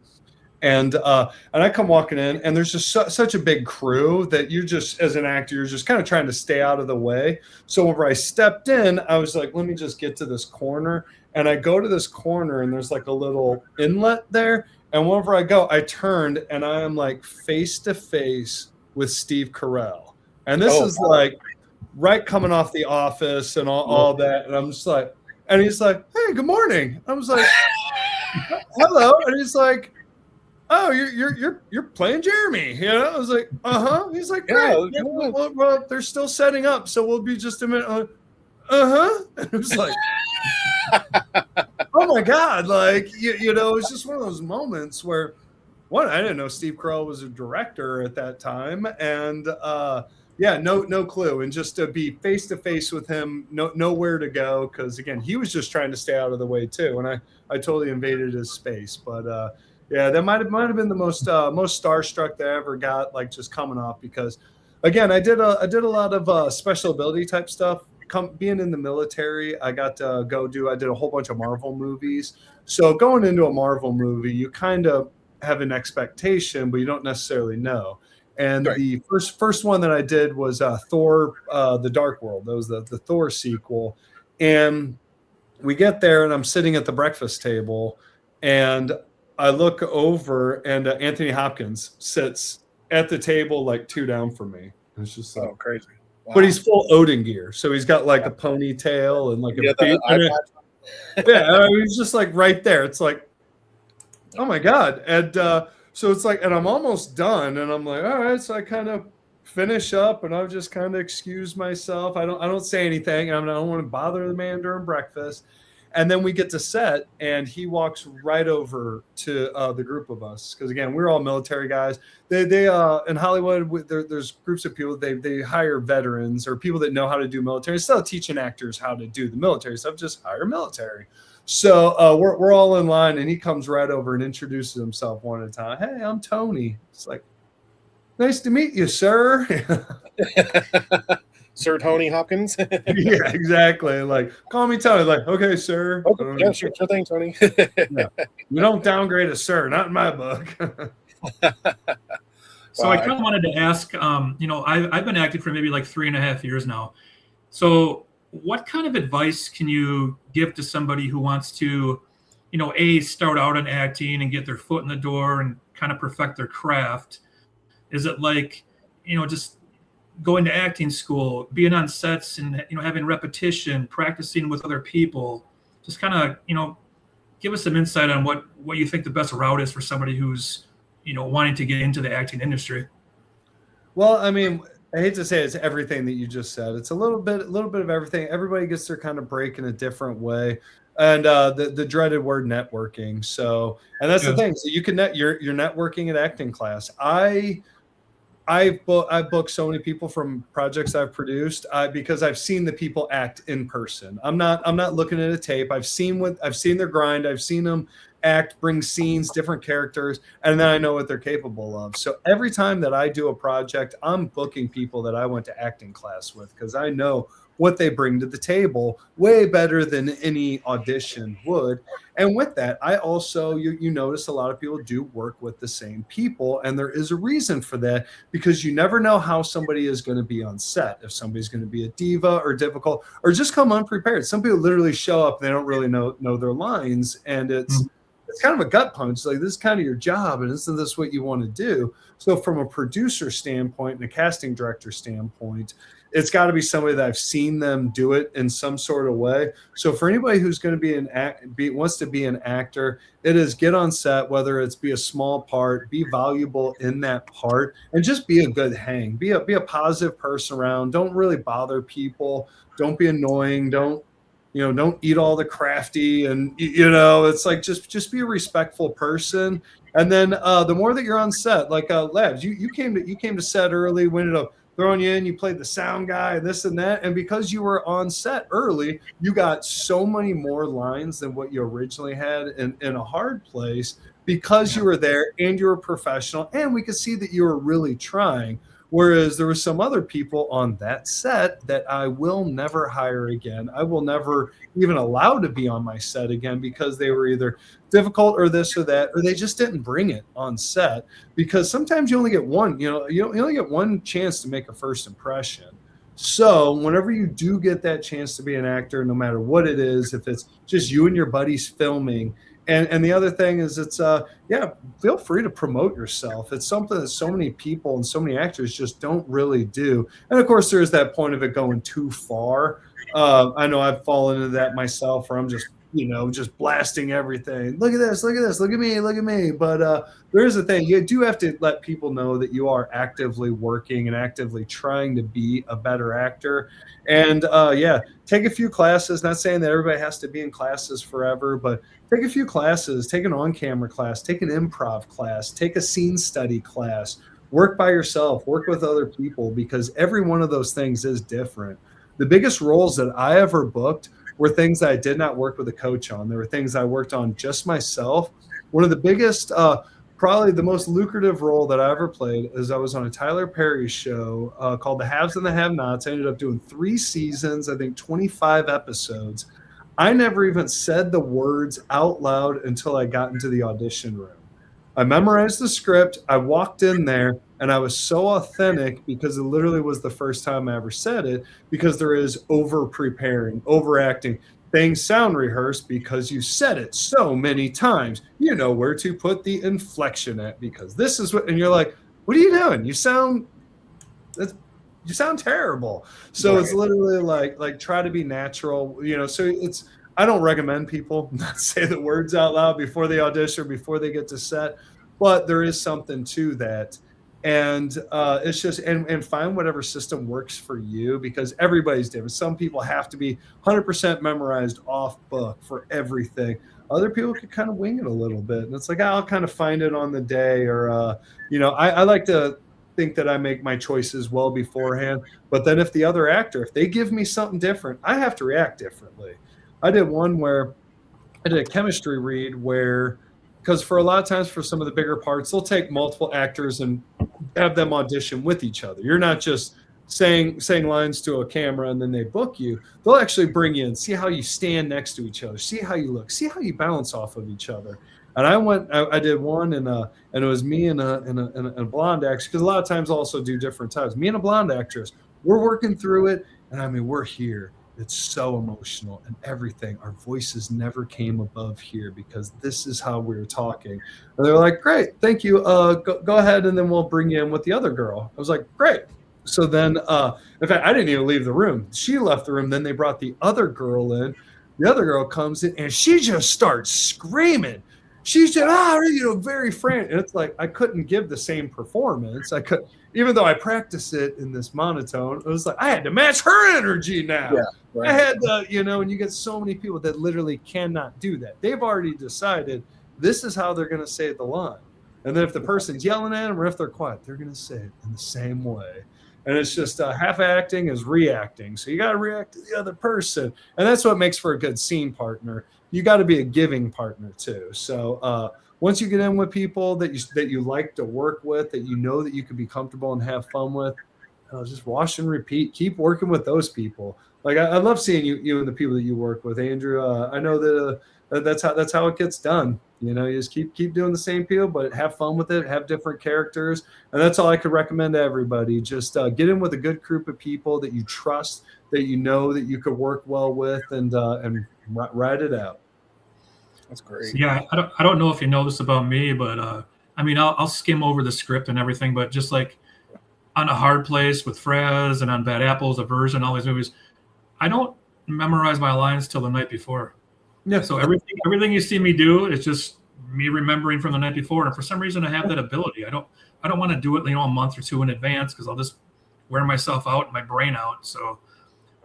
[SPEAKER 8] and I come walking in, and there's just such a big crew that you just, as an actor, you're just kind of trying to stay out of the way. So whenever I stepped in, I was like, let me just get to this corner, and I go to this corner, and there's like a little inlet there, and whenever I go, I turned, and I am like face to face with Steve Carell. And this is like right coming off The Office and all that. And I'm just like, and he's like, hey, good morning. I was like, hello. And he's like, oh, you're playing Jeremy. I was like, uh-huh. He's like, great. Yeah, well, they're still setting up, so we'll be just a minute. Uh-huh. And it was like, oh my God. Like, it's just one of those moments where, one, I didn't know Steve Carell was a director at that time, and no clue. And just to be face to face with him, nowhere to go, because again, he was just trying to stay out of the way too, and I totally invaded his space. But that might have been the most starstruck that I ever got, like just coming off, because again, I did a lot of special ability type stuff. Being in the military, I got to I did a whole bunch of Marvel movies. So going into a Marvel movie, you kind of have an expectation, but you don't necessarily know. And right. The first one that I did was Thor, The Dark World. That was the Thor sequel. And we get there, and I'm sitting at the breakfast table, and I look over, and Anthony Hopkins sits at the table like 2 down from me. It's just like,
[SPEAKER 4] crazy. Wow.
[SPEAKER 8] But he's full Odin gear, so he's got like a ponytail and like he's just like right there. It's like, oh my God. And so it's like, and I'm almost done, and I'm like, all right. So I kind of finish up, and I'll just kind of excuse myself. I don't say anything. I don't want to bother the man during breakfast. And then we get to set, and he walks right over to the group of us, because again, we're all military guys. They in Hollywood, there's groups of people. They hire veterans or people that know how to do military. Instead of teaching actors how to do the military stuff, just hire military. So we're all in line, and he comes right over and introduces himself one at a time. Hey, I'm Tony. It's like, nice to meet you, sir.
[SPEAKER 4] Sir Tony Hopkins.
[SPEAKER 8] Yeah, exactly. Like, call me Tony. Like, okay, sir.
[SPEAKER 4] Okay, yeah, sure thing, Tony.
[SPEAKER 8] Yeah. You don't downgrade a sir, not in my book.
[SPEAKER 2] So I kind of wanted to ask, I've been acting for maybe like 3.5 years now. So what kind of advice can you give to somebody who wants to, start out in acting and get their foot in the door and kind of perfect their craft? Is it like, just going to acting school, being on sets and, having repetition, practicing with other people? Just kind of, give us some insight on what you think the best route is for somebody who's, wanting to get into the acting industry.
[SPEAKER 8] Well, I mean, I hate to say it's everything that you just said. It's a little bit of everything. Everybody gets their kind of break in a different way. And the dreaded word networking. So, and that's the thing. So you can you're networking at acting class. I've booked so many people from projects I've produced because I've seen the people act in person. I'm not looking at a tape. I've seen their grind. I've seen them act, bring scenes, different characters, and then I know what they're capable of. So every time that I do a project, I'm booking people that I went to acting class with because I know what they bring to the table way better than any audition would. And with that, I also, you notice a lot of people do work with the same people, and there is a reason for that, because you never know how somebody is going to be on set. If somebody's going to be a diva or difficult or just come unprepared. Some people literally show up and they don't really know their lines, and it's kind of a gut punch. Like, this is kind of your job, and isn't this what you want to do? So from a producer standpoint and a casting director standpoint, it's got to be somebody that I've seen them do it in some sort of way. So for anybody who's going to wants to be an actor, it is get on set, whether it's be a small part, be valuable in that part, and just be a good hang. Be a positive person around. Don't really bother people. Don't be annoying. Don't eat all the crafty, and it's like just be a respectful person. And then the more that you're on set, like Labs, you came to set early, we ended up throwing you in, you played the sound guy, this and that. And because you were on set early, you got so many more lines than what you originally had in A Hard Place, because you were there and you were professional, and we could see that you were really trying. Whereas there were some other people on that set that I will never hire again. I will never even allow to be on my set again, because they were either difficult or this or that, or they just didn't bring it on set. Because sometimes you only get one, you only get one chance to make a first impression. So whenever you do get that chance to be an actor, no matter what it is, if it's just you and your buddies filming, and the other thing is, it's feel free to promote yourself. It's something that so many people and so many actors just don't really do. And of course, there's that point of it going too far. I know I've fallen into that myself, where I'm just blasting everything. Look at this, look at me. But there's the thing. You do have to let people know that you are actively working and actively trying to be a better actor. And take a few classes. Not saying that everybody has to be in classes forever, but take a few classes. Take an on-camera class, take an improv class, take a scene study class, work by yourself, work with other people, because every one of those things is different. The biggest roles that I ever booked were things that I did not work with a coach on. There were things I worked on just myself. One of the biggest, probably the most lucrative role that I ever played is I was on a Tyler Perry show called The Haves and the Have-Nots. I ended up doing 3 seasons, I think 25 episodes. I never even said the words out loud until I got into the audition room. I memorized the script. I walked in there, and I was so authentic, because it literally was the first time I ever said it, because there is over-preparing, overacting. Things sound rehearsed because you said it so many times. You know where to put the inflection at, because this is what, and you're like, what are you doing? You sound terrible. So It's literally like try to be natural, so it's, I don't recommend people not say the words out loud before they audition, before they get to set, but there is something to that. And it's just, and find whatever system works for you, because everybody's different. Some people have to be 100% memorized off book for everything. Other people could kind of wing it a little bit. And it's like, I'll kind of find it on the day, or, I like to think that I make my choices well beforehand. But then if the other actor, if they give me something different, I have to react differently. I did one where I did a chemistry read where, because for a lot of times for some of the bigger parts, they'll take multiple actors and have them audition with each other. You're not just saying lines to a camera and then they book you. They'll actually bring you in, see how you stand next to each other, see how you look, see how you bounce off of each other. And I did one, and it was me and a blonde actress, because a lot of times I'll also do different times. Me and a blonde actress, we're working through it, and I mean, we're here. It's so emotional and everything. Our voices never came above here, because this is how we were talking. And they're like, great, thank you. Go ahead, and then we'll bring you in with the other girl. I was like, great. So then, in fact, I didn't even leave the room. She left the room. Then they brought the other girl in. The other girl comes in, and she just starts screaming. She said, very frantic. And it's like, I couldn't give the same performance. I could, even though I practiced it in this monotone, it was like, I had to match her energy now. Yeah, right. I had to, and you get so many people that literally cannot do that. They've already decided this is how they're going to say the line. And then if the person's yelling at them, or if they're quiet, they're going to say it in the same way. and it's just half acting is reacting. So you got to react to the other person, and that's what makes for a good scene partner. You got to be a giving partner too. So once you get in with people that you like to work with, that you know that you can be comfortable and have fun with, just wash and repeat. Keep working with those people. Like I love seeing you and the people that you work with, Andrew. I know that that's how it gets done. You know, you just keep doing the same people, but have fun with it. Have different characters, and that's all I could recommend to everybody. Just get in with a good group of people that you trust, that you know that you could work well with, and ride it out.
[SPEAKER 4] That's great.
[SPEAKER 2] Yeah, I don't know if you know this about me, but I mean, I'll skim over the script and everything, but just like on A Hard Place with Fraz and on Bad Apples, Aversion, all these movies, I don't memorize my lines till the night before.
[SPEAKER 8] Yeah.
[SPEAKER 2] So everything you see me do is just me remembering from the night before, and for some reason I have that ability. I don't want to do it, a month or two in advance, because I'll just wear myself out and my brain out. So,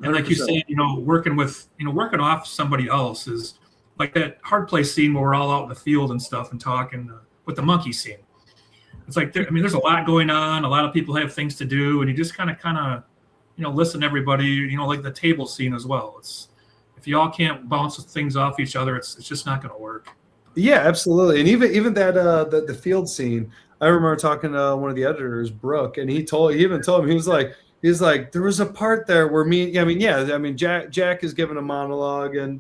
[SPEAKER 2] and like you
[SPEAKER 8] 100%.
[SPEAKER 2] said, working off somebody else is like that Hard Place scene where we're all out in the field and stuff and talking with the monkey scene. It's like there's a lot going on. A lot of people have things to do, and you just kind of listen to everybody. Like the table scene as well. It's if you all can't bounce things off each other, it's just not going to work.
[SPEAKER 8] Yeah, absolutely. And even that the field scene, I remember talking to one of the editors, Brooke, and he even told me, he was like, there was a part there where Jack is giving a monologue, and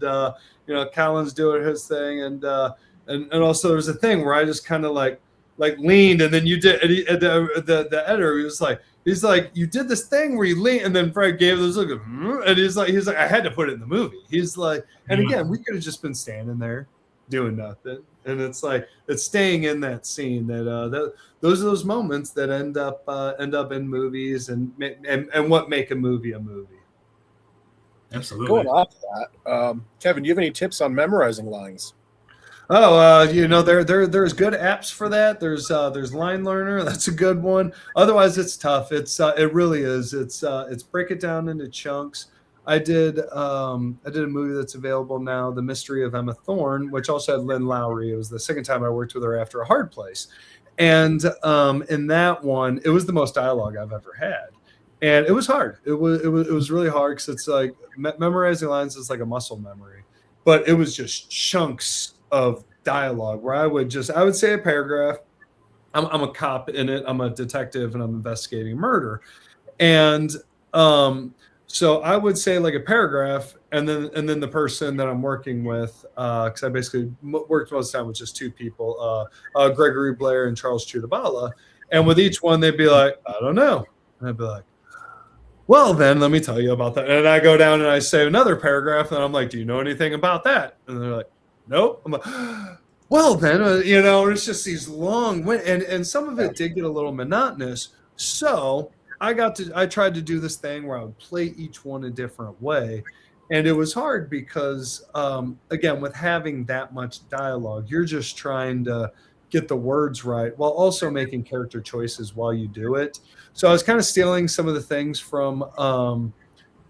[SPEAKER 8] Colin's doing his thing, and also there was a thing where I just kind of like leaned, and then you did, and the editor he's like, you did this thing where you lean, and then Fred gave this look, and he's like, I had to put it in the movie. He's like, and again, we could have just been standing there doing nothing, and it's like it's staying in that scene that those are those moments that end up in movies and what make a movie a movie.
[SPEAKER 2] Absolutely.
[SPEAKER 4] Going off that, Kevin, do you have any tips on memorizing lines?
[SPEAKER 8] There's good apps for that. There's Line Learner. That's a good one. Otherwise, it's tough. It really is. It's break it down into chunks. I did a movie that's available now, The Mystery of Emma Thorne, which also had Lynn Lowry. It was the second time I worked with her after A Hard Place, and in that one, it was the most dialogue I've ever had, and it was hard. It was really hard because it's like memorizing lines is like a muscle memory, but it was just chunks of dialogue where I would say a paragraph. I'm a cop in it. I'm a detective and I'm investigating murder. And so I would say like a paragraph, and then the person that I'm working with, because I basically worked most of the time with just two people, Gregory Blair and Charles Chudabala. And with each one, they'd be like, I don't know. And I'd be like, well, then let me tell you about that. And I go down and I say another paragraph, and I'm like, do you know anything about that? And they're like, nope. I'm like, well, then, it's just these long, and some of it did get a little monotonous. So I tried to do this thing where I would play each one a different way. And it was hard because, again, with having that much dialogue, you're just trying to get the words right while also making character choices while you do it. So I was kind of stealing some of the things from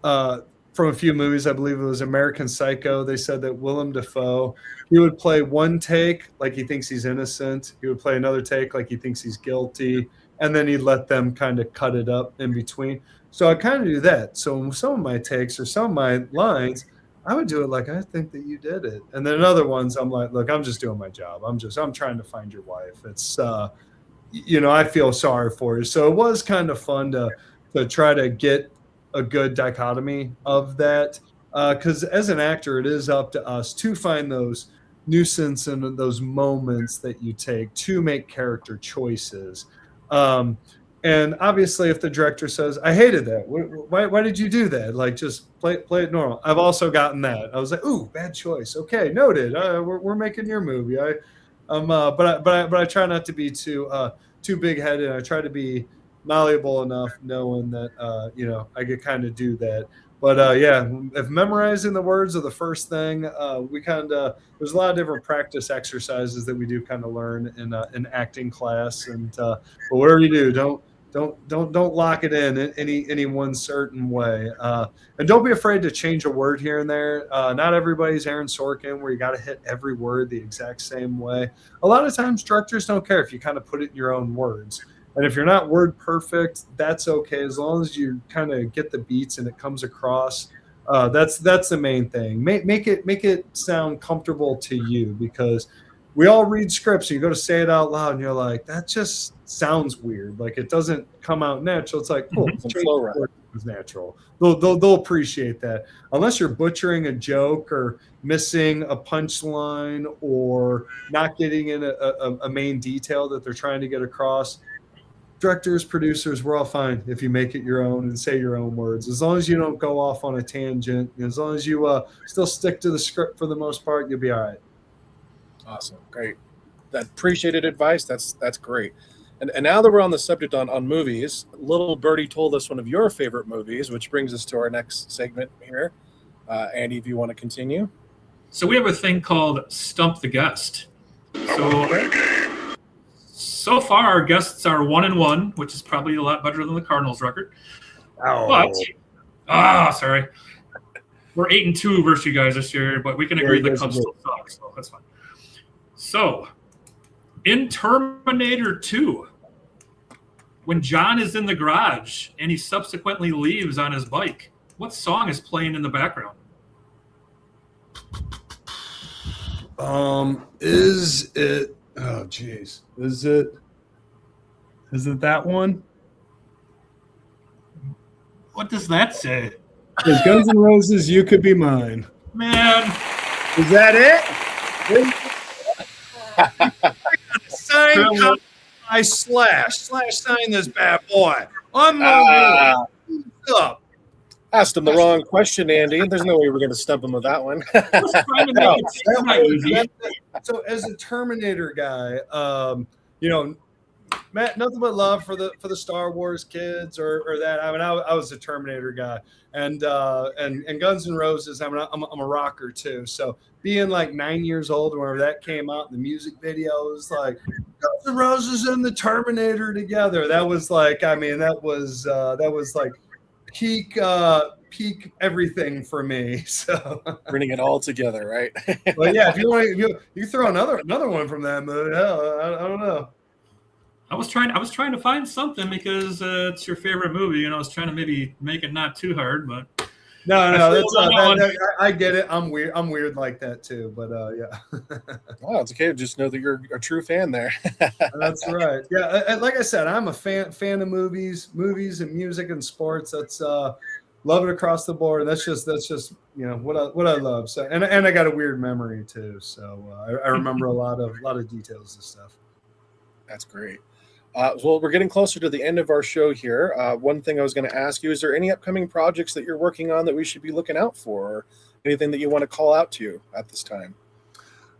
[SPEAKER 8] a few movies. I believe it was American Psycho. They said that Willem Dafoe, he would play one take like he thinks he's innocent. He would play another take like he thinks he's guilty. And then he'd let them kind of cut it up in between. So I kind of do that. So some of my takes or some of my lines, I would do it like, I think that you did it. And then other ones, I'm like, look, I'm just doing my job. I'm trying to find your wife. It's, I feel sorry for you. So it was kind of fun to try to get a good dichotomy of that. Because as an actor, it is up to us to find those nuisance and those moments that you take to make character choices. And obviously, if the director says, I hated that, why did you do that? Like, just play it normal. I've also gotten that. I was like, ooh, bad choice. Okay, noted. We're making your movie. But I try not to be too big-headed. I try to be malleable enough, knowing that I could kind of do that. But if memorizing the words are the first thing, there's a lot of different practice exercises that we do kind of learn in acting class. And but whatever you do, don't lock it in any one certain way. And don't be afraid to change a word here and there. Not everybody's Aaron Sorkin, where you got to hit every word the exact same way. A lot of times, directors don't care if you kind of put it in your own words. And if you're not word perfect, that's okay, as long as you kind of get the beats and it comes across. That's the main thing. Make it sound comfortable to you, because we all read scripts and you go to say it out loud and you're like, that just sounds weird. Like it doesn't come out natural. It's like, cool, it's natural. They'll appreciate that. Unless you're butchering a joke or missing a punchline or not getting in a main detail that they're trying to get across. Directors, producers, we're all fine if you make it your own and say your own words. As long as you don't go off on a tangent, as long as you still stick to the script for the most part, you'll be all right.
[SPEAKER 4] Awesome. Great. That appreciated advice. That's great. And now that we're on the subject on movies, little Birdie told us one of your favorite movies, which brings us to our next segment here. Andy, if you want to continue.
[SPEAKER 2] So we have a thing called Stump the Guest. So far, our guests are 1-1, which is probably a lot better than the Cardinals' record.
[SPEAKER 8] Oh.
[SPEAKER 2] But, sorry. We're 8-2 versus you guys this year, but we can agree the Cubs still suck, so that's fine. So, in Terminator 2, when John is in the garage and he subsequently leaves on his bike, what song is playing in the background?
[SPEAKER 8] Is it? Oh, geez. Is it that one?
[SPEAKER 2] What does that say?
[SPEAKER 8] It's Guns N' Roses, You Could Be Mine.
[SPEAKER 2] Man.
[SPEAKER 8] Is that it? Sign I slash sign this bad boy. I'm up.
[SPEAKER 4] Asked him the wrong question, Andy. There's no way we're going to stump him with that one.
[SPEAKER 8] So, as a Terminator guy, Matt, nothing but love for the Star Wars kids or that. I mean, I was a Terminator guy, and Guns N' Roses. I'm a rocker too. So being like 9 years old whenever that came out, the music video was like Guns N' Roses and the Terminator together. That was like, I mean, that was like peak everything for me. So
[SPEAKER 4] bringing it all together, right?
[SPEAKER 8] But yeah, if you want, you throw another one from that movie. Hell, I don't know.
[SPEAKER 2] I was trying to find something because it's your favorite movie, and I was trying to maybe make it not too hard, but
[SPEAKER 8] no, I get it. I'm weird like that too, but yeah.
[SPEAKER 4] Well, it's okay. Just know that you're a true fan there.
[SPEAKER 8] That's right. Yeah, like I said, I'm a fan of movies and music and sports. That's love it across the board. That's just what I love. So and I got a weird memory too, so I remember a lot of details and stuff.
[SPEAKER 4] That's great. Well, we're getting closer to the end of our show here. One thing I was going to ask you, is there any upcoming projects that you're working on that we should be looking out for, or anything that you want to call out to at this time?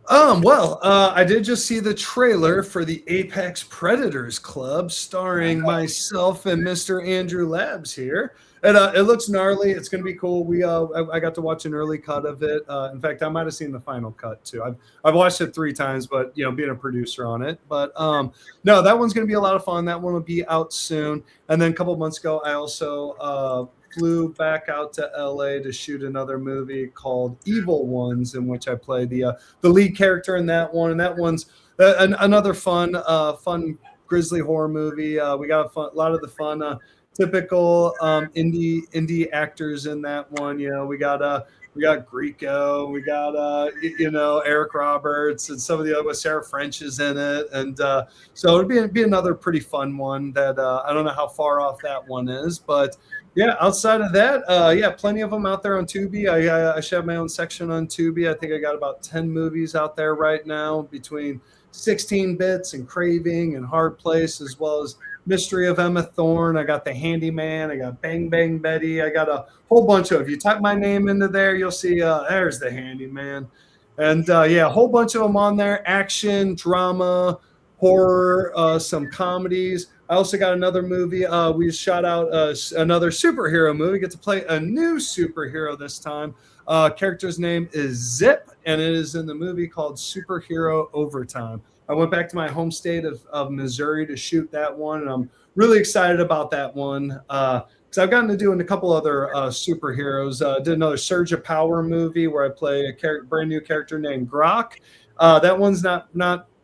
[SPEAKER 8] Well, I did just see the trailer for the Apex Predators Club starring myself and Mr. Andrew Labs here. And it looks gnarly. It's going to be cool. I got to watch an early cut of it. In fact, I might have seen the final cut too. I've watched it 3 times, but being a producer on it. But no, that one's going to be a lot of fun. That one will be out soon. And then a couple of months ago, I also flew back out to LA to shoot another movie called Evil Ones, in which I play the lead character in that one. And that one's another fun grizzly horror movie. We got a lot of the fun. Typical indie actors in that one. We got Grieco, we got Eric Roberts, and some of the other Sarah French is in it, and so it'd be another pretty fun one that I don't know how far off that one is, but yeah, outside of that, plenty of them out there on Tubi. I should have my own section on Tubi. I think I got about 10 movies out there right now between 16 Bits and Craving and Hard Place, as well as Mystery of Emma Thorne. I got The Handyman. I got Bang Bang Betty. I got a whole bunch of. If you type my name into there, you'll see there's The Handyman, and a whole bunch of them on there. Action, drama, horror, some comedies. I also got another movie. We shot out another superhero movie. Get to play a new superhero this time. Character's name is Zip, and it is in the movie called Superhero Overtime. I went back to my home state of Missouri to shoot that one, and I'm really excited about that one because I've gotten to do a couple other superheroes. Did another Surge of Power movie where I play a brand new character named Grok. That one's not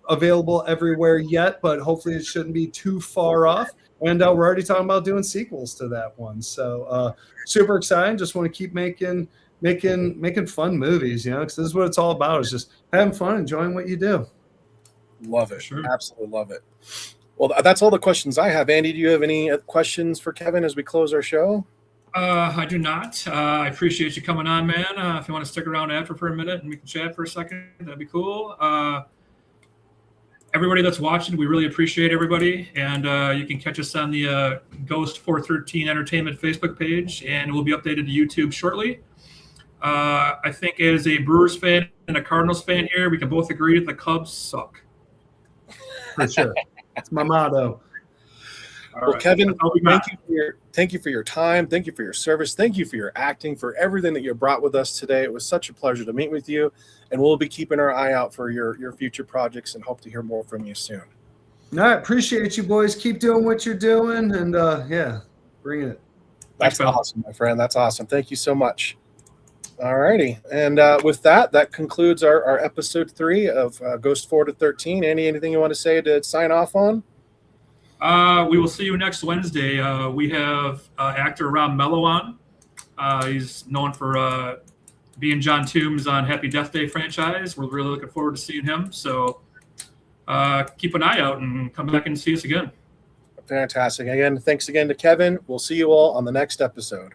[SPEAKER 8] available everywhere yet, but hopefully it shouldn't be too far off. And we're already talking about doing sequels to that one. So super excited. Just want to keep making fun movies, because this is what it's all about, is just having fun, enjoying what you do.
[SPEAKER 4] Love it.
[SPEAKER 2] Sure.
[SPEAKER 4] Absolutely love it. Well, that's all the questions I have. Andy, do you have any questions for Kevin as we close our show?
[SPEAKER 2] I do not. I appreciate you coming on, man. If you want to stick around after for a minute and we can chat for a second, that'd be cool. Everybody that's watching, we really appreciate everybody. And you can catch us on the Ghost 413 Entertainment Facebook page, and it will be updated to YouTube shortly. I think as a Brewers fan and a Cardinals fan here, we can both agree that the Cubs suck.
[SPEAKER 8] For sure. That's my motto.
[SPEAKER 4] Well, Kevin, thank you for your time. Thank you for your service. Thank you for your acting, for everything that you brought with us today. It was such a pleasure to meet with you, and we'll be keeping our eye out for your future projects and hope to hear more from you soon.
[SPEAKER 8] All right, appreciate you, boys. Keep doing what you're doing, and bring it.
[SPEAKER 4] That's awesome, my friend. That's awesome. Thank you so much. All righty, and with that concludes our episode 3 of Ghost 4 to 13. Andy, anything you want to say to sign off on?
[SPEAKER 2] We will see you next Wednesday. We have actor Rob Mello on. He's known for being John Toombs on Happy Death Day franchise. We're really looking forward to seeing him. So keep an eye out and come back and see us again.
[SPEAKER 4] Fantastic. Again, thanks again to Kevin. We'll see you all on the next episode.